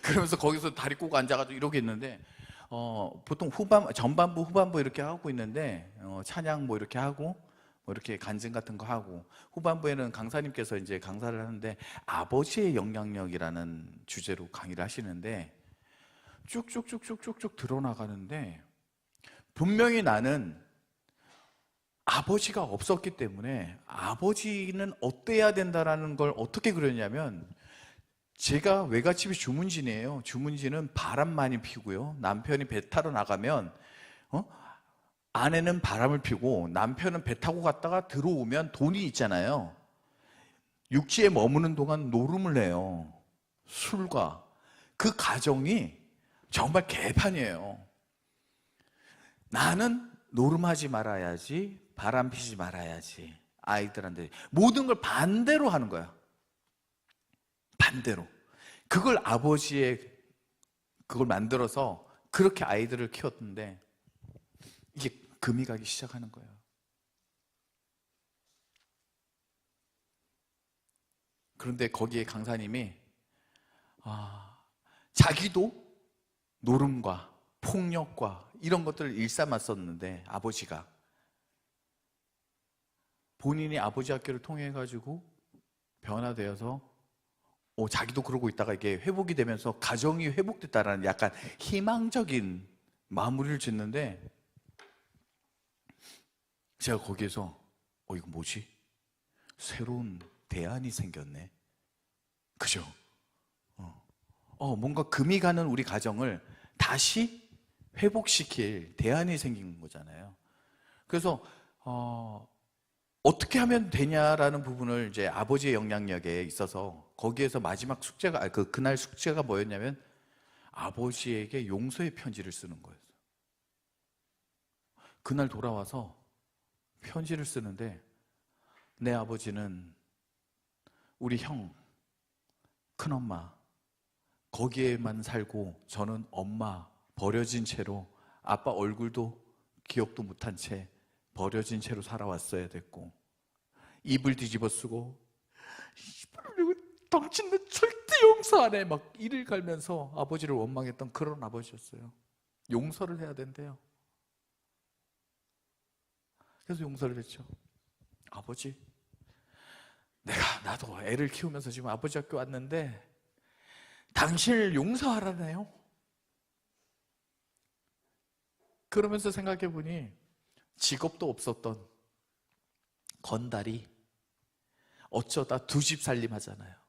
그러면서 거기서 다리 꼬고 앉아가지고 이러고 있는데 보통 전반부 후반부 이렇게 하고 있는데 찬양 뭐 이렇게 하고 뭐 이렇게 간증 같은 거 하고, 후반부에는 강사님께서 이제 강사를 하는데 아버지의 영향력이라는 주제로 강의를 하시는데 쭉쭉쭉쭉쭉쭉 드러나가는데, 분명히 나는 아버지가 없었기 때문에 아버지는 어때야 된다라는 걸 어떻게 그렸냐면, 제가 외갓집이 주문진이에요. 주문진은 바람 많이 피고요, 남편이 배 타러 나가면 아내는 바람을 피고 남편은 배 타고 갔다가 들어오면 돈이 있잖아요. 육지에 머무는 동안 노름을 내요. 술과. 그 가정이 정말 개판이에요. 나는 노름하지 말아야지, 바람 피지 말아야지, 아이들한테 모든 걸 반대로 하는 거야. 반대로. 그걸 아버지의 그걸 만들어서 그렇게 아이들을 키웠는데 이게 금이 가기 시작하는 거예요. 그런데 거기에 강사님이 자기도 노름과 폭력과 이런 것들을 일삼았었는데, 아버지가 본인이 아버지 학교를 통해 가지고 변화되어서 자기도 그러고 있다가 이게 회복이 되면서 가정이 회복됐다라는 약간 희망적인 마무리를 짓는데, 제가 거기에서 이거 뭐지? 새로운 대안이 생겼네. 그죠? 뭔가 금이 가는 우리 가정을 다시 회복시킬 대안이 생긴 거잖아요. 그래서 어떻게 하면 되냐라는 부분을 이제 아버지의 영향력에 있어서 거기에서 마지막 숙제가 그날 숙제가 뭐였냐면 아버지에게 용서의 편지를 쓰는 거였어요. 그날 돌아와서 편지를 쓰는데 내 아버지는 우리 형, 큰엄마 거기에만 살고 저는 엄마 버려진 채로 아빠 얼굴도 기억도 못한 채 버려진 채로 살아왔어야 됐고 입을 뒤집어 쓰고 당신은 절대 용서 안 해 막 이를 갈면서 아버지를 원망했던 그런 아버지였어요. 용서를 해야 된대요. 그래서 용서를 했죠. 아버지, 나도 애를 키우면서 지금 아버지 학교 왔는데 당신을 용서하라네요. 그러면서 생각해 보니 직업도 없었던 건달이 어쩌다 두 집 살림하잖아요.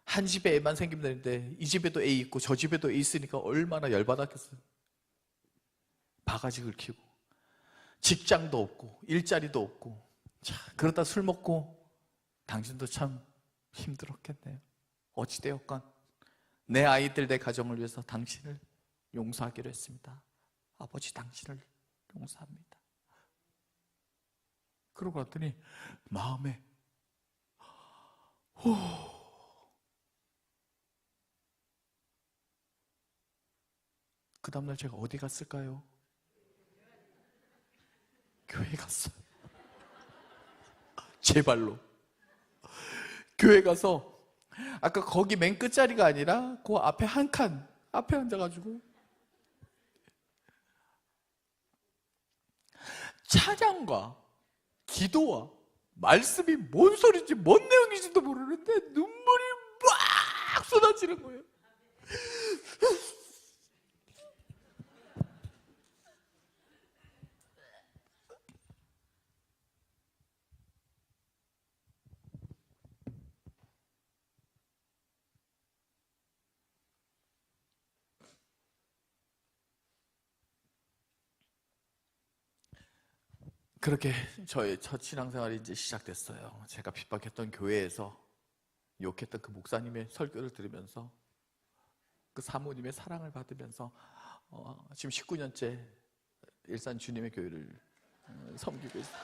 한 집에 애만 생기면 되는데 이 집에도 애 있고 저 집에도 애 있으니까 얼마나 열받았겠어요. 바가지 긁히고 직장도 없고 일자리도 없고 자, 그러다 술 먹고 당신도 참 힘들었겠네요. 어찌되었건 내 아이들 내 가정을 위해서 당신을 용서하기로 했습니다. 아버지 당신을 용서합니다. 그러고 났더니 마음에 그 다음날 제가 어디 갔을까요? 교회 갔어요. 제 발로 교회 가서 아까 거기 맨 끝자리가 아니라 그 앞에 한 칸 앞에 앉아가지고 찬양과 기도와 말씀이 뭔 소리인지 뭔 내용인지도 모르는데 눈물이 막 쏟아지는 거예요. 그렇게 저의 첫 신앙생활이 이제 시작됐어요. 제가 핍박했던 교회에서 욕했던 그 목사님의 설교를 들으면서 그 사모님의 사랑을 받으면서 지금 19년째 일산 주님의 교회를 섬기고 있어요.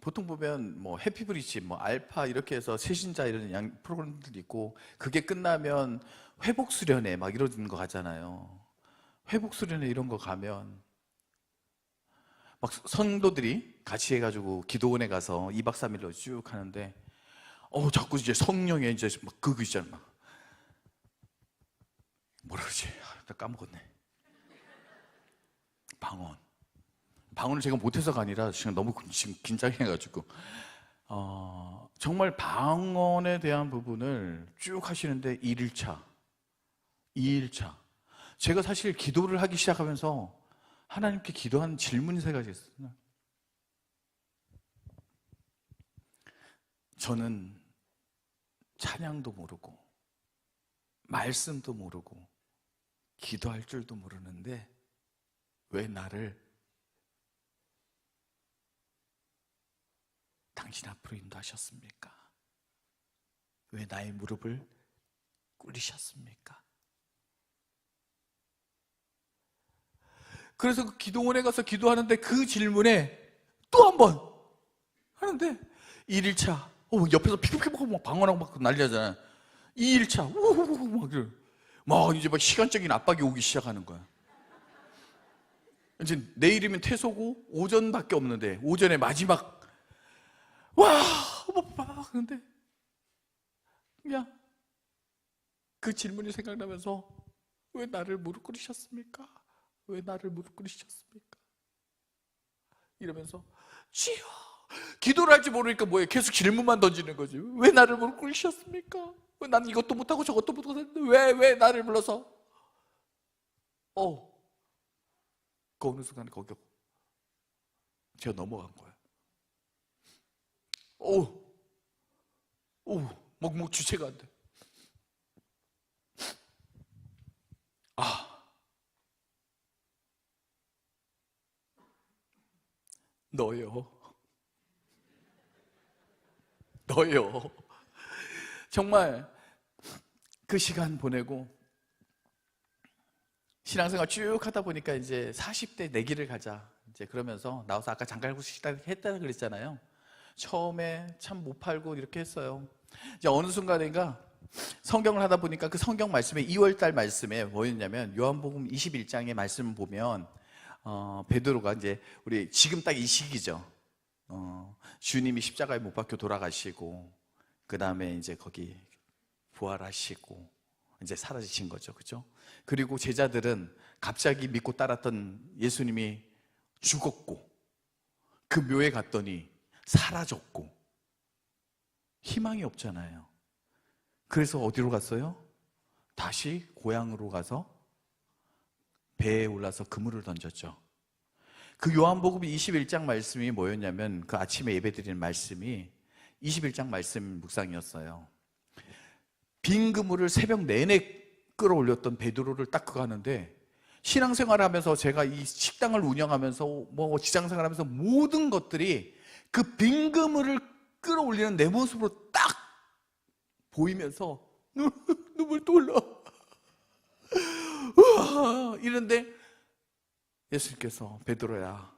보통 보면 해피브리지, 알파 이렇게 해서 새신자 이런 프로그램들도 있고 그게 끝나면 회복 수련회 막 이러는 거 가잖아요. 회복 수련회 이런 거 가면 막 성도들이 같이 해가지고 기도원에 가서 2박 3일로 쭉 하는데 자꾸 이제 성령에 이제 막 그거 있잖아. 막 뭐라 그러지? 나 까먹었네. 방언을 제가 못해서가 아니라 지금 너무 지금 긴장해가지고 정말 방언에 대한 부분을 쭉 하시는데 1일차 2일차 제가 사실 기도를 하기 시작하면서 하나님께 기도한 질문이 3가지 있어요. 저는 찬양도 모르고 말씀도 모르고 기도할 줄도 모르는데 왜 나를 당신 앞으로 인도하셨습니까? 왜 나의 무릎을 꿇으셨습니까? 그래서 그 기도원에 가서 기도하는데 그 질문에 또 한 번 하는데 1일차 옆에서 피크피크 막 방언하고 막 난리하잖아요. 2일차 막 이제 막 시간적인 압박이 오기 시작하는 거야. 이제 내일이면 퇴소고 오전밖에 없는데 오전에 마지막 막 그런데 그냥 그 질문이 생각나면서 왜 나를 무릎 꿇으셨습니까? 왜 나를 무릎 꿇으셨습니까? 이러면서 주여 기도를 할지 모르니까 뭐예요? 계속 질문만 던지는 거지. 왜 나를 무릎 꿇으셨습니까? 왜 난 이것도 못하고 저것도 못하고 왜 나를 불러서 그 어느 순간에 거기 제가 넘어간 거예요. 막 주체가 안 돼. 너요. 정말 그 시간 보내고 신앙생활 쭉 하다 보니까 이제 40대 내 길을 가자. 이제 그러면서 나와서 아까 장가갈고 시작했다고 그랬잖아요. 처음에 참 못 팔고 이렇게 했어요. 이제 어느 순간인가 성경을 하다 보니까 그 성경 말씀에 2월달 말씀에 뭐였냐면 요한복음 21장의 말씀을 보면 베드로가 이제 우리 지금 딱 이 시기죠. 주님이 십자가에 못 박혀 돌아가시고 그 다음에 이제 거기 부활하시고 이제 사라지신 거죠, 그죠? 그리고 제자들은 갑자기 믿고 따랐던 예수님이 죽었고 그 묘에 갔더니 사라졌고 희망이 없잖아요. 그래서 어디로 갔어요? 다시 고향으로 가서 배에 올라서 그물을 던졌죠. 그 요한복음 21장 말씀이 뭐였냐면 그 아침에 예배드리는 말씀이 21장 말씀 묵상이었어요. 빈 그물을 새벽 내내 끌어올렸던 베드로를 딱 그거 하는데, 신앙생활하면서 제가 이 식당을 운영하면서 뭐 직장생활하면서 모든 것들이 그 빈 그물을 끌어올리는 내 모습으로 딱 보이면서 눈물 떠올라. 이런데 예수님께서 베드로야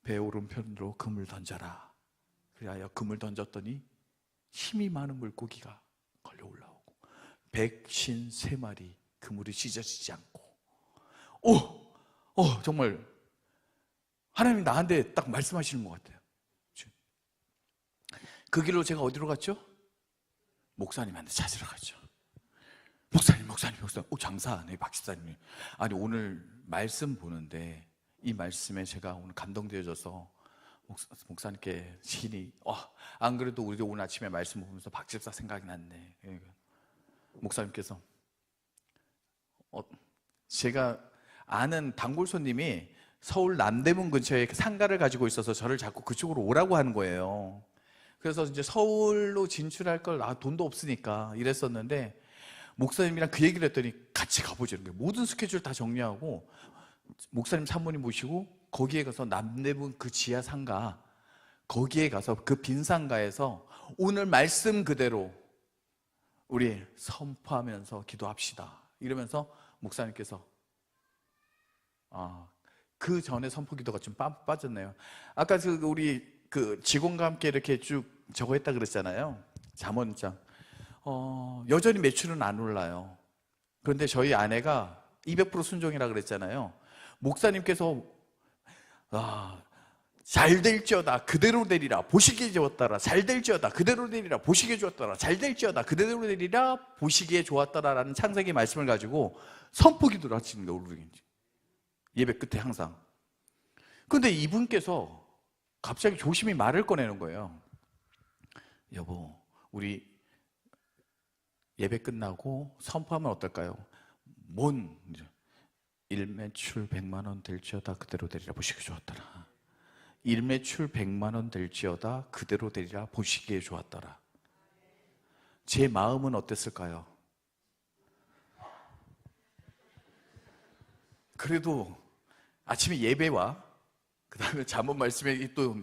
배 오른편으로 그물 던져라. 그래야 그물 던졌더니 힘이 많은 물고기가 걸려 올라오고 153마리 그물이 찢어지지 않고 정말 하나님이 나한테 딱 말씀하시는 것 같아요. 그 길로 제가 어디로 갔죠? 목사님한테 찾으러 갔죠. 목사님. 장사하네, 박 집사님. 아니, 오늘 말씀 보는데 이 말씀에 제가 오늘 감동되어져서 목사님께 신이, 안 그래도 우리도 오늘 아침에 말씀 보면서 박 집사 생각이 났네. 목사님께서, 제가 아는 단골 손님이 서울 남대문 근처에 상가를 가지고 있어서 저를 자꾸 그쪽으로 오라고 하는 거예요. 그래서 이제 서울로 진출할 걸 돈도 없으니까 이랬었는데, 목사님이랑 그 얘기를 했더니 같이 가보죠. 모든 스케줄 다 정리하고 목사님 사모님 모시고 거기에 가서 남대문 그 지하 상가, 거기에 가서 그 빈 상가에서 오늘 말씀 그대로 우리 선포하면서 기도합시다 이러면서 목사님께서 그 전에 선포 기도가 좀 빠졌네요. 아까 우리 그 직원과 함께 이렇게 쭉 저거 했다 그랬잖아요. 잠언장. 여전히 매출은 안 올라요. 그런데 저희 아내가 200% 순종이라 그랬잖아요. 목사님께서 잘 될지어다 그대로 되리라 보시기에 좋았더라. 잘 될지어다 그대로 되리라 보시기에 좋았더라. 잘 될지어다 그대로 되리라 보시기에 좋았더라라는 창세기 말씀을 가지고 선포 기도를 하시는 거예요. 우리 예배 끝에 항상. 그런데 이분께서 갑자기 조심히 말을 꺼내는 거예요. 여보, 우리 예배 끝나고 선포하면 어떨까요? 일매출 100만 원 될지어다 그대로 되리라 보시기에 좋았더라. 일매출 100만 원 될지어다 그대로 되리라 보시기에 좋았더라. 제 마음은 어땠을까요? 그래도 아침에 예배와 그 다음에 잠언 말씀에 또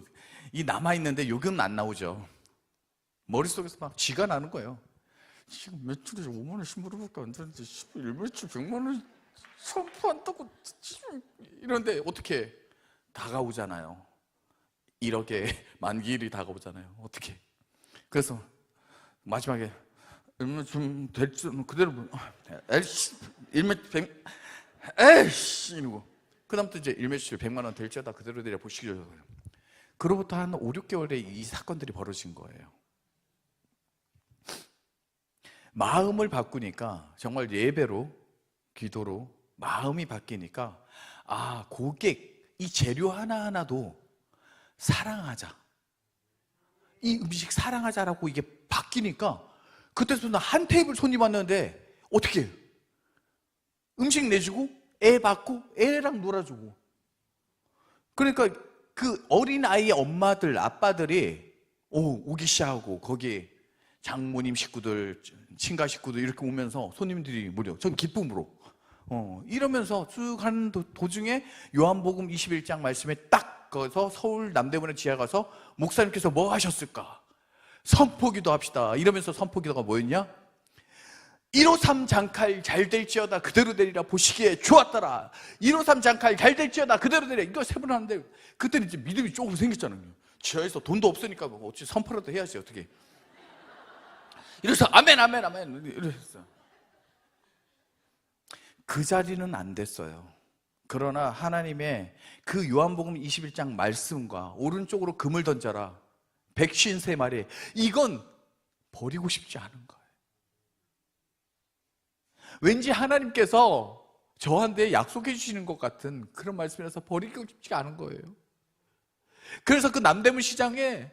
이 남아있는데 요금은 안 나오죠. 머릿속에서 막 쥐가 나는 거예요. 지금 매출이 5만 원, 10만 원밖에 안 되는데 일매출 100만 원 선포한다고 이런데 어떻게 다가오잖아요. 1억에 만기일이 다가오잖아요. 어떻게? 그래서 마지막에 일매출 될지 그대로 일매출 100 에이씨 이러고 그다음부터 이제 일매출 100만 원 될지어다 그대로 되려 보시기로. 그로부터 한 5, 6개월에 이 사건들이 벌어진 거예요. 마음을 바꾸니까 정말 예배로 기도로 마음이 바뀌니까 고객 이 재료 하나하나도 사랑하자, 이 음식 사랑하자라고 이게 바뀌니까 그때부터 한 테이블 손님 왔는데 어떻게 해요? 음식 내주고 애 받고 애랑 놀아주고. 그러니까 그 어린아이의 엄마들 아빠들이 오기 시작하고 거기 장모님 식구들 친가 식구들 이렇게 오면서 손님들이 무려 전 기쁨으로 이러면서 쭉 하는 도중에 요한복음 21장 말씀에 딱 거기서 서울 남대문에 지하 가서 목사님께서 뭐 하셨을까? 선포기도 합시다 이러면서 선포기도가 뭐였냐? 153 장칼 잘 될지어다 그대로 되리라 보시기에 좋았더라. 153 장칼 잘 될지어다 그대로 되리라. 이거 세 번 하는데 그때는 이제 믿음이 조금 생겼잖아요. 지하에서 돈도 없으니까 뭐 어찌 선포라도 해야지 어떻게. 이래서 아멘 아멘 아멘 이랬어요. 그 자리는 안 됐어요. 그러나 하나님의 그 요한복음 21장 말씀과 오른쪽으로 금을 던져라 153마리, 이건 버리고 싶지 않은 거예요. 왠지 하나님께서 저한테 약속해 주시는 것 같은 그런 말씀이라서 버리고 싶지 않은 거예요. 그래서 그 남대문 시장에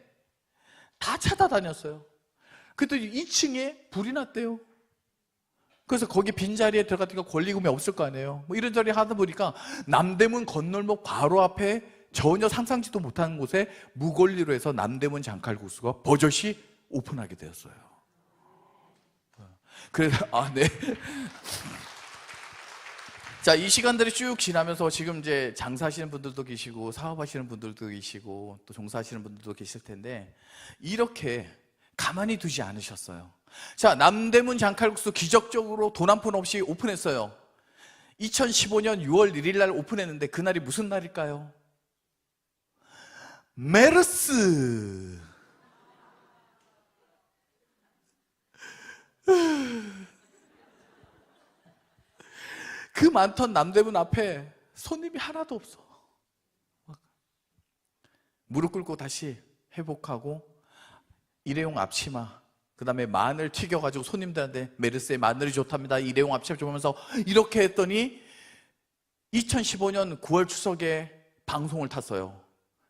다 찾아다녔어요. 그랬더니 2층에 불이 났대요. 그래서 거기 빈자리에 들어갔으니까 권리금이 없을 거 아니에요. 뭐 이런저런 하다 보니까 남대문 건널목 바로 앞에 전혀 상상지도 못하는 곳에 무권리로 해서 남대문 장칼국수가 버젓이 오픈하게 되었어요. 그래서 네. 자, 이 시간들이 쭉 지나면서 지금 이제 장사하시는 분들도 계시고 사업하시는 분들도 계시고 또 종사하시는 분들도 계실 텐데 이렇게 가만히 두지 않으셨어요. 자, 남대문 장칼국수 기적적으로 돈 한 푼 없이 오픈했어요. 2015년 6월 1일 날 오픈했는데 그날이 무슨 날일까요? 메르스. 그 많던 남대문 앞에 손님이 하나도 없어. 무릎 꿇고 다시 회복하고 일회용 앞치마, 그 다음에 마늘 튀겨가지고 손님들한테 메르스에 마늘이 좋답니다, 일회용 앞치마 좀 하면서 이렇게 했더니 2015년 9월 추석에 방송을 탔어요.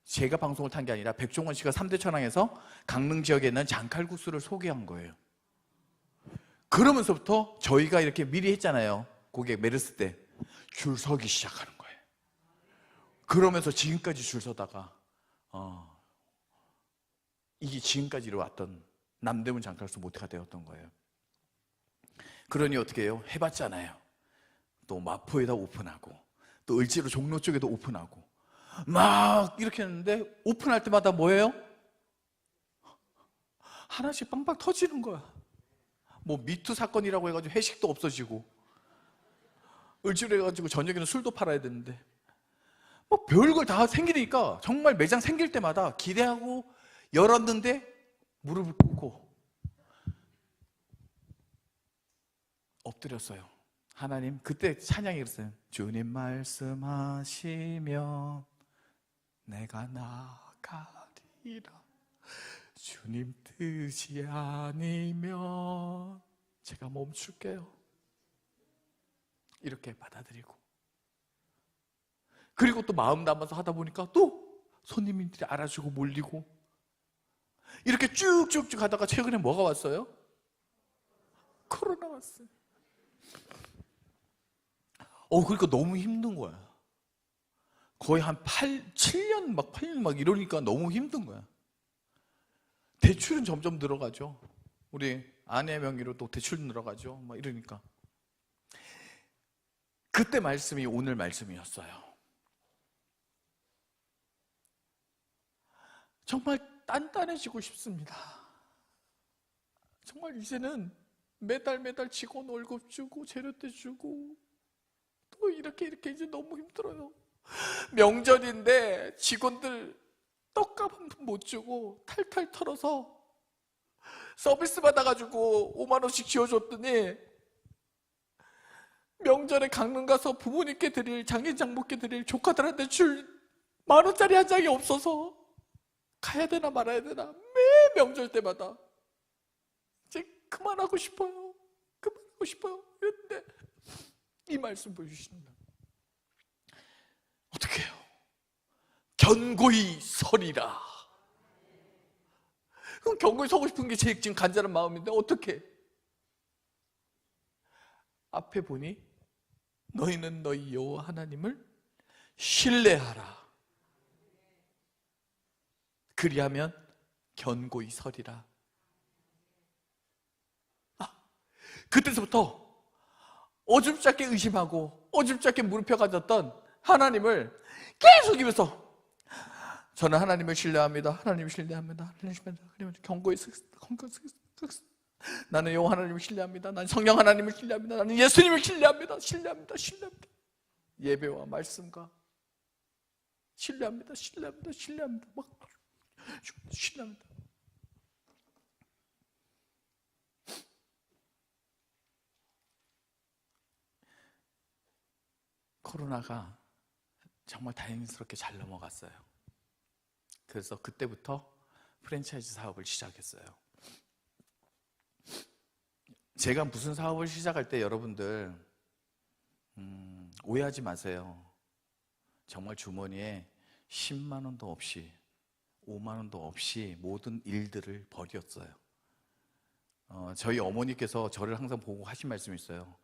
제가 방송을 탄 게 아니라 백종원 씨가 3대 천왕에서 강릉 지역에 있는 장칼국수를 소개한 거예요. 그러면서부터 저희가 이렇게 미리 했잖아요. 고객 메르스 때 줄 서기 시작하는 거예요. 그러면서 지금까지 줄 서다가 이게 지금까지 이뤄왔던 남대문 장칼국수 모태가 되었던 거예요. 그러니 어떻게 해요? 해봤잖아요. 또 마포에다 오픈하고 또 을지로 종로 쪽에도 오픈하고 막 이렇게 했는데 오픈할 때마다 뭐예요? 하나씩 빵빵 터지는 거야. 뭐 미투 사건이라고 해가지고 회식도 없어지고 을지로 해가지고 저녁에는 술도 팔아야 되는데 뭐 별걸 다 생기니까 정말 매장 생길 때마다 기대하고 열었는데 무릎을 꿇고 엎드렸어요. 하나님, 그때 찬양이 그랬어요. 주님 말씀하시면 내가 나가리라. 주님 뜻이 아니면 제가 멈출게요. 이렇게 받아들이고 그리고 또 마음 담아서 하다 보니까 또 손님들이 알아주고 몰리고 이렇게 쭉쭉쭉 하다가 최근에 뭐가 왔어요? 코로나 왔어요. 그러니까 너무 힘든 거야. 거의 한 7년 막 8년 막 이러니까 너무 힘든 거야. 대출은 점점 늘어가죠. 우리 아내 명의로 또 대출 늘어가죠. 막 이러니까. 그때 말씀이 오늘 말씀이었어요. 정말 단단해지고 싶습니다. 정말 이제는 매달 직원 월급 주고 재료대 주고 또 이렇게 이제 너무 힘들어요. 명절인데 직원들 떡값 한 푼 못 주고 탈탈 털어서 서비스 받아가지고 5만 원씩 지어줬더니 명절에 강릉 가서 부모님께 드릴, 장인 장모께 드릴, 조카들한테 줄 10,000원짜리 한 장이 없어서 가야 되나 말아야 되나 매 명절 때마다 이제 그만하고 싶어요. 이랬는데 이 말씀 보여주십니다. 어떻게 해요? 견고히 서리라. 그럼 견고히 서고 싶은 게 제 지금 간절한 마음인데 어떻게? 앞에 보니 너희는 너희 여호와 하나님을 신뢰하라. 그리하면 견고히 서리라. 그때서부터 어줍잖게 의심하고 어줍잖게 무릎 펴가졌던 하나님을 계속 입에서 저는 하나님을 신뢰합니다. 하나님을 신뢰합니다. 하나님을 신뢰합니다. 견고히 서겠습니다. 나는 여호와 하나님을 신뢰합니다. 나는 성령 하나님을 신뢰합니다. 나는 예수님을 신뢰합니다. 신뢰합니다. 예배와 말씀과 신뢰합니다. 막 신뢰합니다. 코로나가 정말 다행스럽게 잘 넘어갔어요. 그래서 그때부터 프랜차이즈 사업을 시작했어요. 제가 무슨 사업을 시작할 때 여러분들 오해하지 마세요. 정말 주머니에 10만 원도 없이 5만 원도 없이 모든 일들을 벌였어요. 저희 어머니께서 저를 항상 보고 하신 말씀이 있어요.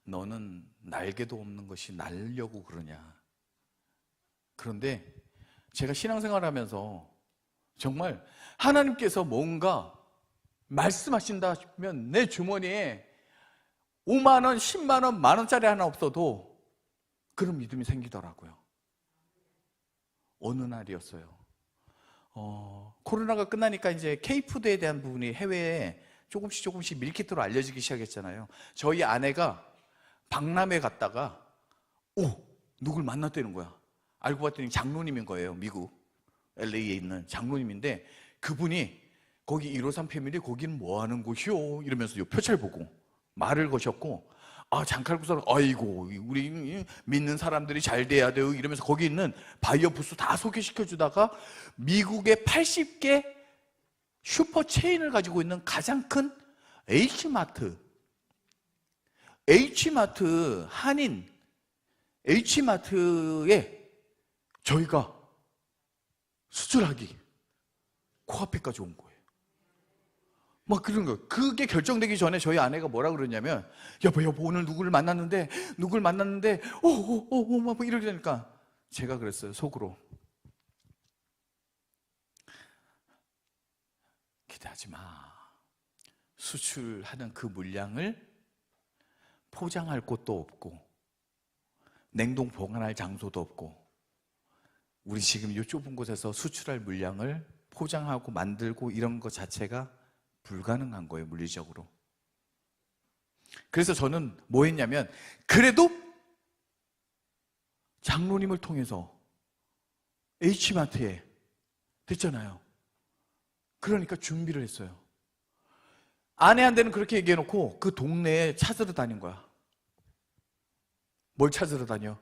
너는 날개도 없는 것이 날려고 그러냐. 그런데 제가 신앙생활하면서 정말 하나님께서 뭔가 말씀하신다 싶으면 내 주머니에 5만 원, 10만 원, 만 원짜리 하나 없어도 그런 믿음이 생기더라고요. 어느 날이었어요. 코로나가 끝나니까 이제 K푸드에 대한 부분이 해외에 조금씩 밀키트로 알려지기 시작했잖아요. 저희 아내가 박람회 갔다가 누굴 만났다는 거야. 알고 봤더니 장로님인 거예요. 미국 LA에 있는 장로님인데 그분이 거기 153 패밀리 거기는 뭐 하는 곳이요? 이러면서 요 표철 보고 말을 거셨고 장칼국수는 아이고 우리 믿는 사람들이 잘 돼야 돼요 이러면서 거기 있는 바이어 부스 다 소개시켜 주다가 미국의 80개 슈퍼 체인을 가지고 있는 가장 큰 H마트 한인 H마트에 저희가 수출하기 코앞에까지 온 거예요. 막 그런 거. 그게 결정되기 전에 저희 아내가 뭐라 그러냐면 여보 오늘 누구를 만났는데 막 이렇게 되니까 제가 그랬어요. 속으로 기대하지 마. 수출하는 그 물량을 포장할 곳도 없고 냉동 보관할 장소도 없고 우리 지금 이 좁은 곳에서 수출할 물량을 포장하고 만들고 이런 것 자체가 불가능한 거예요, 물리적으로. 그래서 저는 뭐 했냐면 그래도 장로님을 통해서 H마트에 됐잖아요. 그러니까 준비를 했어요. 아내한테는 그렇게 얘기해놓고 그 동네에 찾으러 다닌 거야. 뭘 찾으러 다녀?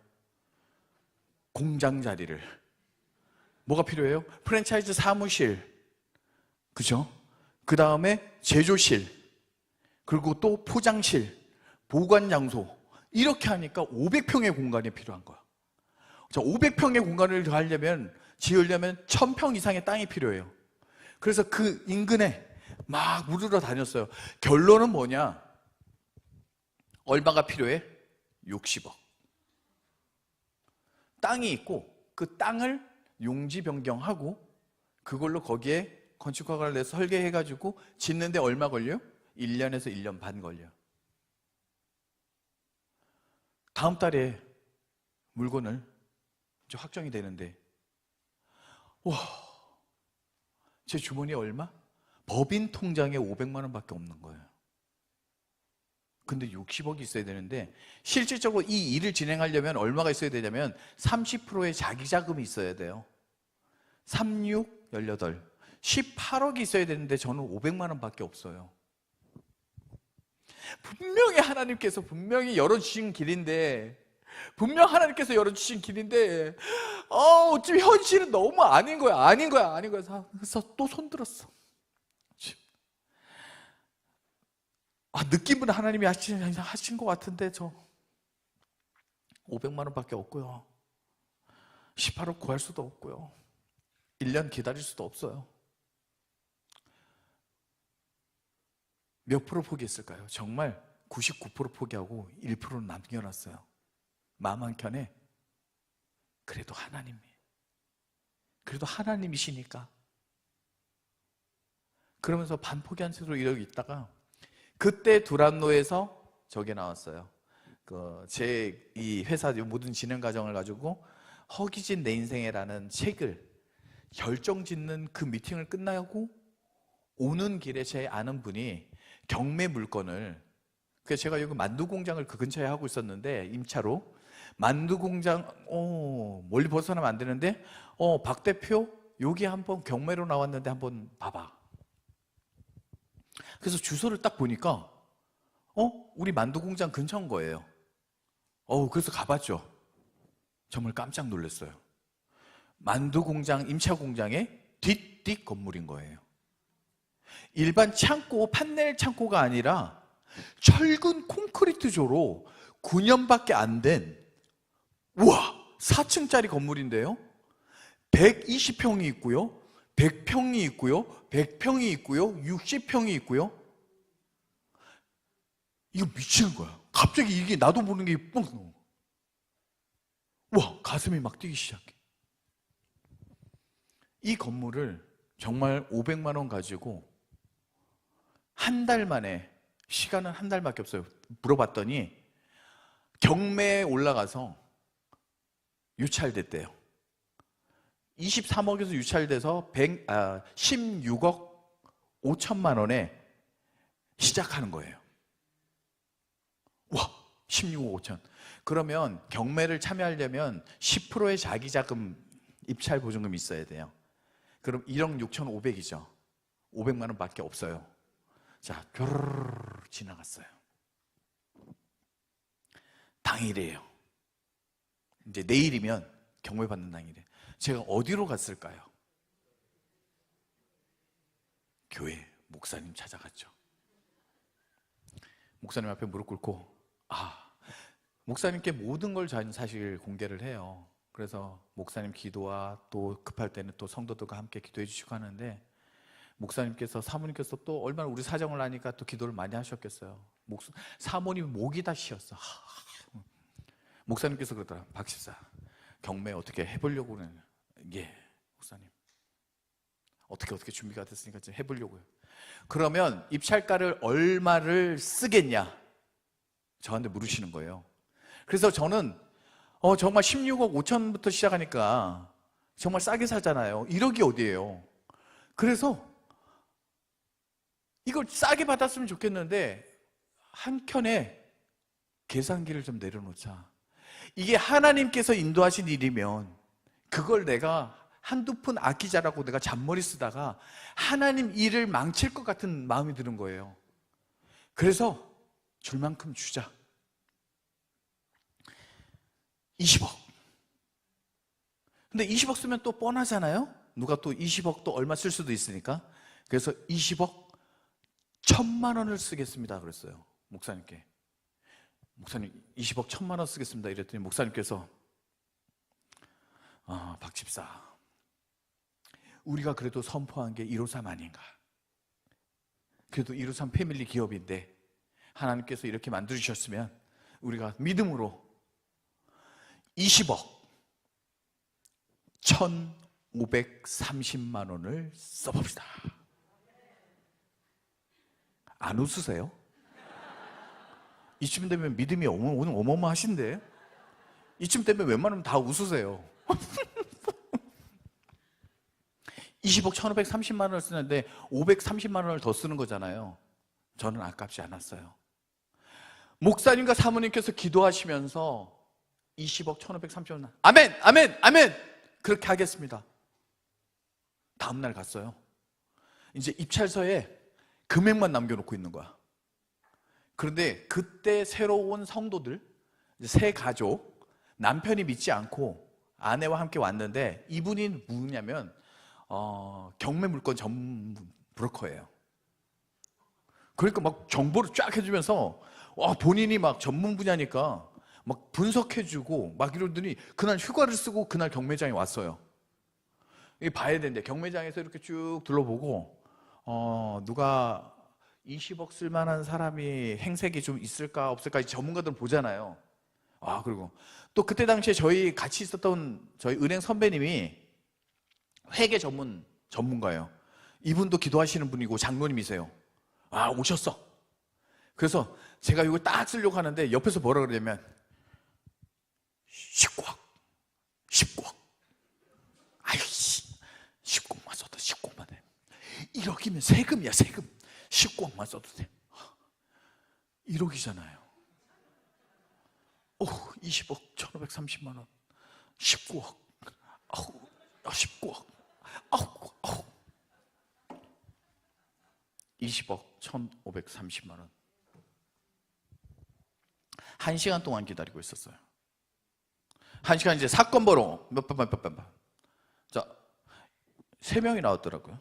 공장 자리를. 뭐가 필요해요? 프랜차이즈 사무실, 그죠? 그 다음에 제조실, 그리고 또 포장실, 보관 장소. 이렇게 하니까 500평의 공간이 필요한 거야. 자, 500평의 공간을 지으려면 1000평 이상의 땅이 필요해요. 그래서 그 인근에 막 물으러 다녔어요. 결론은 뭐냐? 얼마가 필요해? 60억. 땅이 있고 그 땅을 용지 변경하고 그걸로 거기에 건축허가를 내서 설계해가지고 짓는데 얼마 걸려요? 1년에서 1년 반 걸려요. 다음 달에 물건을 이제 확정이 되는데 제 주머니에 얼마? 법인 통장에 500만 원밖에 없는 거예요. 근데 60억이 있어야 되는데 실질적으로 이 일을 진행하려면 얼마가 있어야 되냐면 30%의 자기 자금이 있어야 돼요. 36, 18, 18억이 있어야 되는데 저는 500만 원밖에 없어요. 분명히 하나님께서 열어주신 길인데 어찌 현실은 너무 아닌 거야. 그래서 또 손들었어. 느낌은 하나님이 하신 것 같은데 저 500만 원밖에 없고요. 18억 구할 수도 없고요. 1년 기다릴 수도 없어요. 몇 프로 포기했을까요? 정말 99% 포기하고 1%는 남겨놨어요. 마음 한켠에 그래도 하나님이시니까 그러면서 반포기한 채로 이러고 있다가 그때 두란노에서 저게 나왔어요. 제 이 회사 모든 진행 과정을 가지고 허기진 내 인생에라는 책을 결정짓는 그 미팅을 끝나고 오는 길에 제 아는 분이 경매 물건을, 그래서 제가 여기 만두 공장을 그 근처에 하고 있었는데 임차로 만두 공장 멀리 벗어나면 안 되는데 박 대표 여기 한번 경매로 나왔는데 한번 봐봐. 그래서 주소를 딱 보니까 우리 만두 공장 근처인 거예요. 그래서 가봤죠. 정말 깜짝 놀랐어요. 만두 공장 임차 공장의 뒷 건물인 거예요. 일반 창고, 판넬 창고가 아니라 철근 콘크리트조로 9년밖에 안 된, 우와, 4층짜리 건물인데요. 120평이 있고요, 100평이 있고요, 100평이 있고요, 60평이 있고요. 이거 미치는 거야. 갑자기 이게 나도 모르는 게 뻥 나와. 와, 가슴이 막 뛰기 시작해. 이 건물을 정말 500만 원 가지고 한 달 만에, 시간은 한 달밖에 없어요. 물어봤더니 경매에 올라가서 유찰됐대요. 23억에서 유찰돼서 16억 5천만 원에 시작하는 거예요. 와, 16억 5천. 그러면 경매를 참여하려면 10%의 자기자금 입찰 보증금이 있어야 돼요. 그럼 1억 6,500이죠. 500만 원밖에 없어요. 자, 뾰르르 지나갔어요. 당일이에요. 이제 내일이면 경매 받는 당일에 제가 어디로 갔을까요? 교회 목사님 찾아갔죠. 목사님 앞에 무릎 꿇고, 목사님께 모든 걸 저는 사실 공개를 해요. 그래서 목사님 기도와 또 급할 때는 또 성도들과 함께 기도해 주시고 하는데, 목사님께서, 사모님께서 또 얼마나 우리 사정을 아니까 또 기도를 많이 하셨겠어요. 사모님 목이 다 쉬었어. 목사님께서 그러더라. 박 집사, 경매 어떻게 해보려고 그러냐. 예, 목사님. 어떻게 준비가 됐으니까 지금 해보려고요. 그러면 입찰가를 얼마를 쓰겠냐? 저한테 물으시는 거예요. 그래서 저는 정말 16억 5천부터 시작하니까 정말 싸게 사잖아요. 1억이 어디예요? 그래서 이걸 싸게 받았으면 좋겠는데 한켠에 계산기를 좀 내려놓자. 이게 하나님께서 인도하신 일이면 그걸 내가 한두 푼 아끼자라고 내가 잔머리 쓰다가 하나님 일을 망칠 것 같은 마음이 드는 거예요. 그래서 줄 만큼 주자. 20억. 근데 20억 쓰면 또 뻔하잖아요. 누가 또 20억 또 얼마 쓸 수도 있으니까. 그래서 20억 1,000만 원을 쓰겠습니다 그랬어요. 목사님께. 목사님 20억 1,000만 원 쓰겠습니다 이랬더니 목사님께서 박 집사, 우리가 그래도 선포한 게 153 아닌가. 그래도 153 패밀리 기업인데 하나님께서 이렇게 만들어주셨으면 우리가 믿음으로 20억 1,530만 원을 써봅시다. 안 웃으세요? 이쯤 되면 믿음이 오늘 어마어마하신데? 이쯤 되면 웬만하면 다 웃으세요. 20억 1,530만 원을 쓰는데 530만 원을 더 쓰는 거잖아요. 저는 아깝지 않았어요. 목사님과 사모님께서 기도하시면서 20억 1,530만 원, 아멘, 아멘, 아멘, 그렇게 하겠습니다. 다음날 갔어요. 이제 입찰서에 금액만 남겨놓고 있는 거야. 그런데 그때 새로 온 성도들, 새 가족, 남편이 믿지 않고 아내와 함께 왔는데, 이분이 누구냐면 경매 물건 전문 브로커예요. 그러니까 막 정보를 쫙 해주면서 본인이 막 전문 분야니까 막 분석해주고 막 이러더니 그날 휴가를 쓰고 그날 경매장에 왔어요. 이 봐야 되는데 경매장에서 이렇게 쭉 둘러보고 누가 20억 쓸만한 사람이 행색이 좀 있을까 없을까 전문가들은 보잖아요. 그리고 또 그때 당시에 저희 같이 있었던 저희 은행 선배님이 회계 전문가예요. 이분도 기도하시는 분이고 장로님이세요. 오셨어. 그래서 제가 이거 딱 쓰려고 하는데 옆에서 뭐라 그러냐면 19억 19억 아이씨 19억만 써도 19억만 해. 1억이면 세금이야 세금. 19억만 써도 돼. 1억이잖아요. 20억 1,530만 원, 19억, 19억, 20억 1,530만 원. 1시간 동안 기다리고 있었어요. 1시간 이제 사건 번호 몇 번. 자, 3명이 나왔더라고요.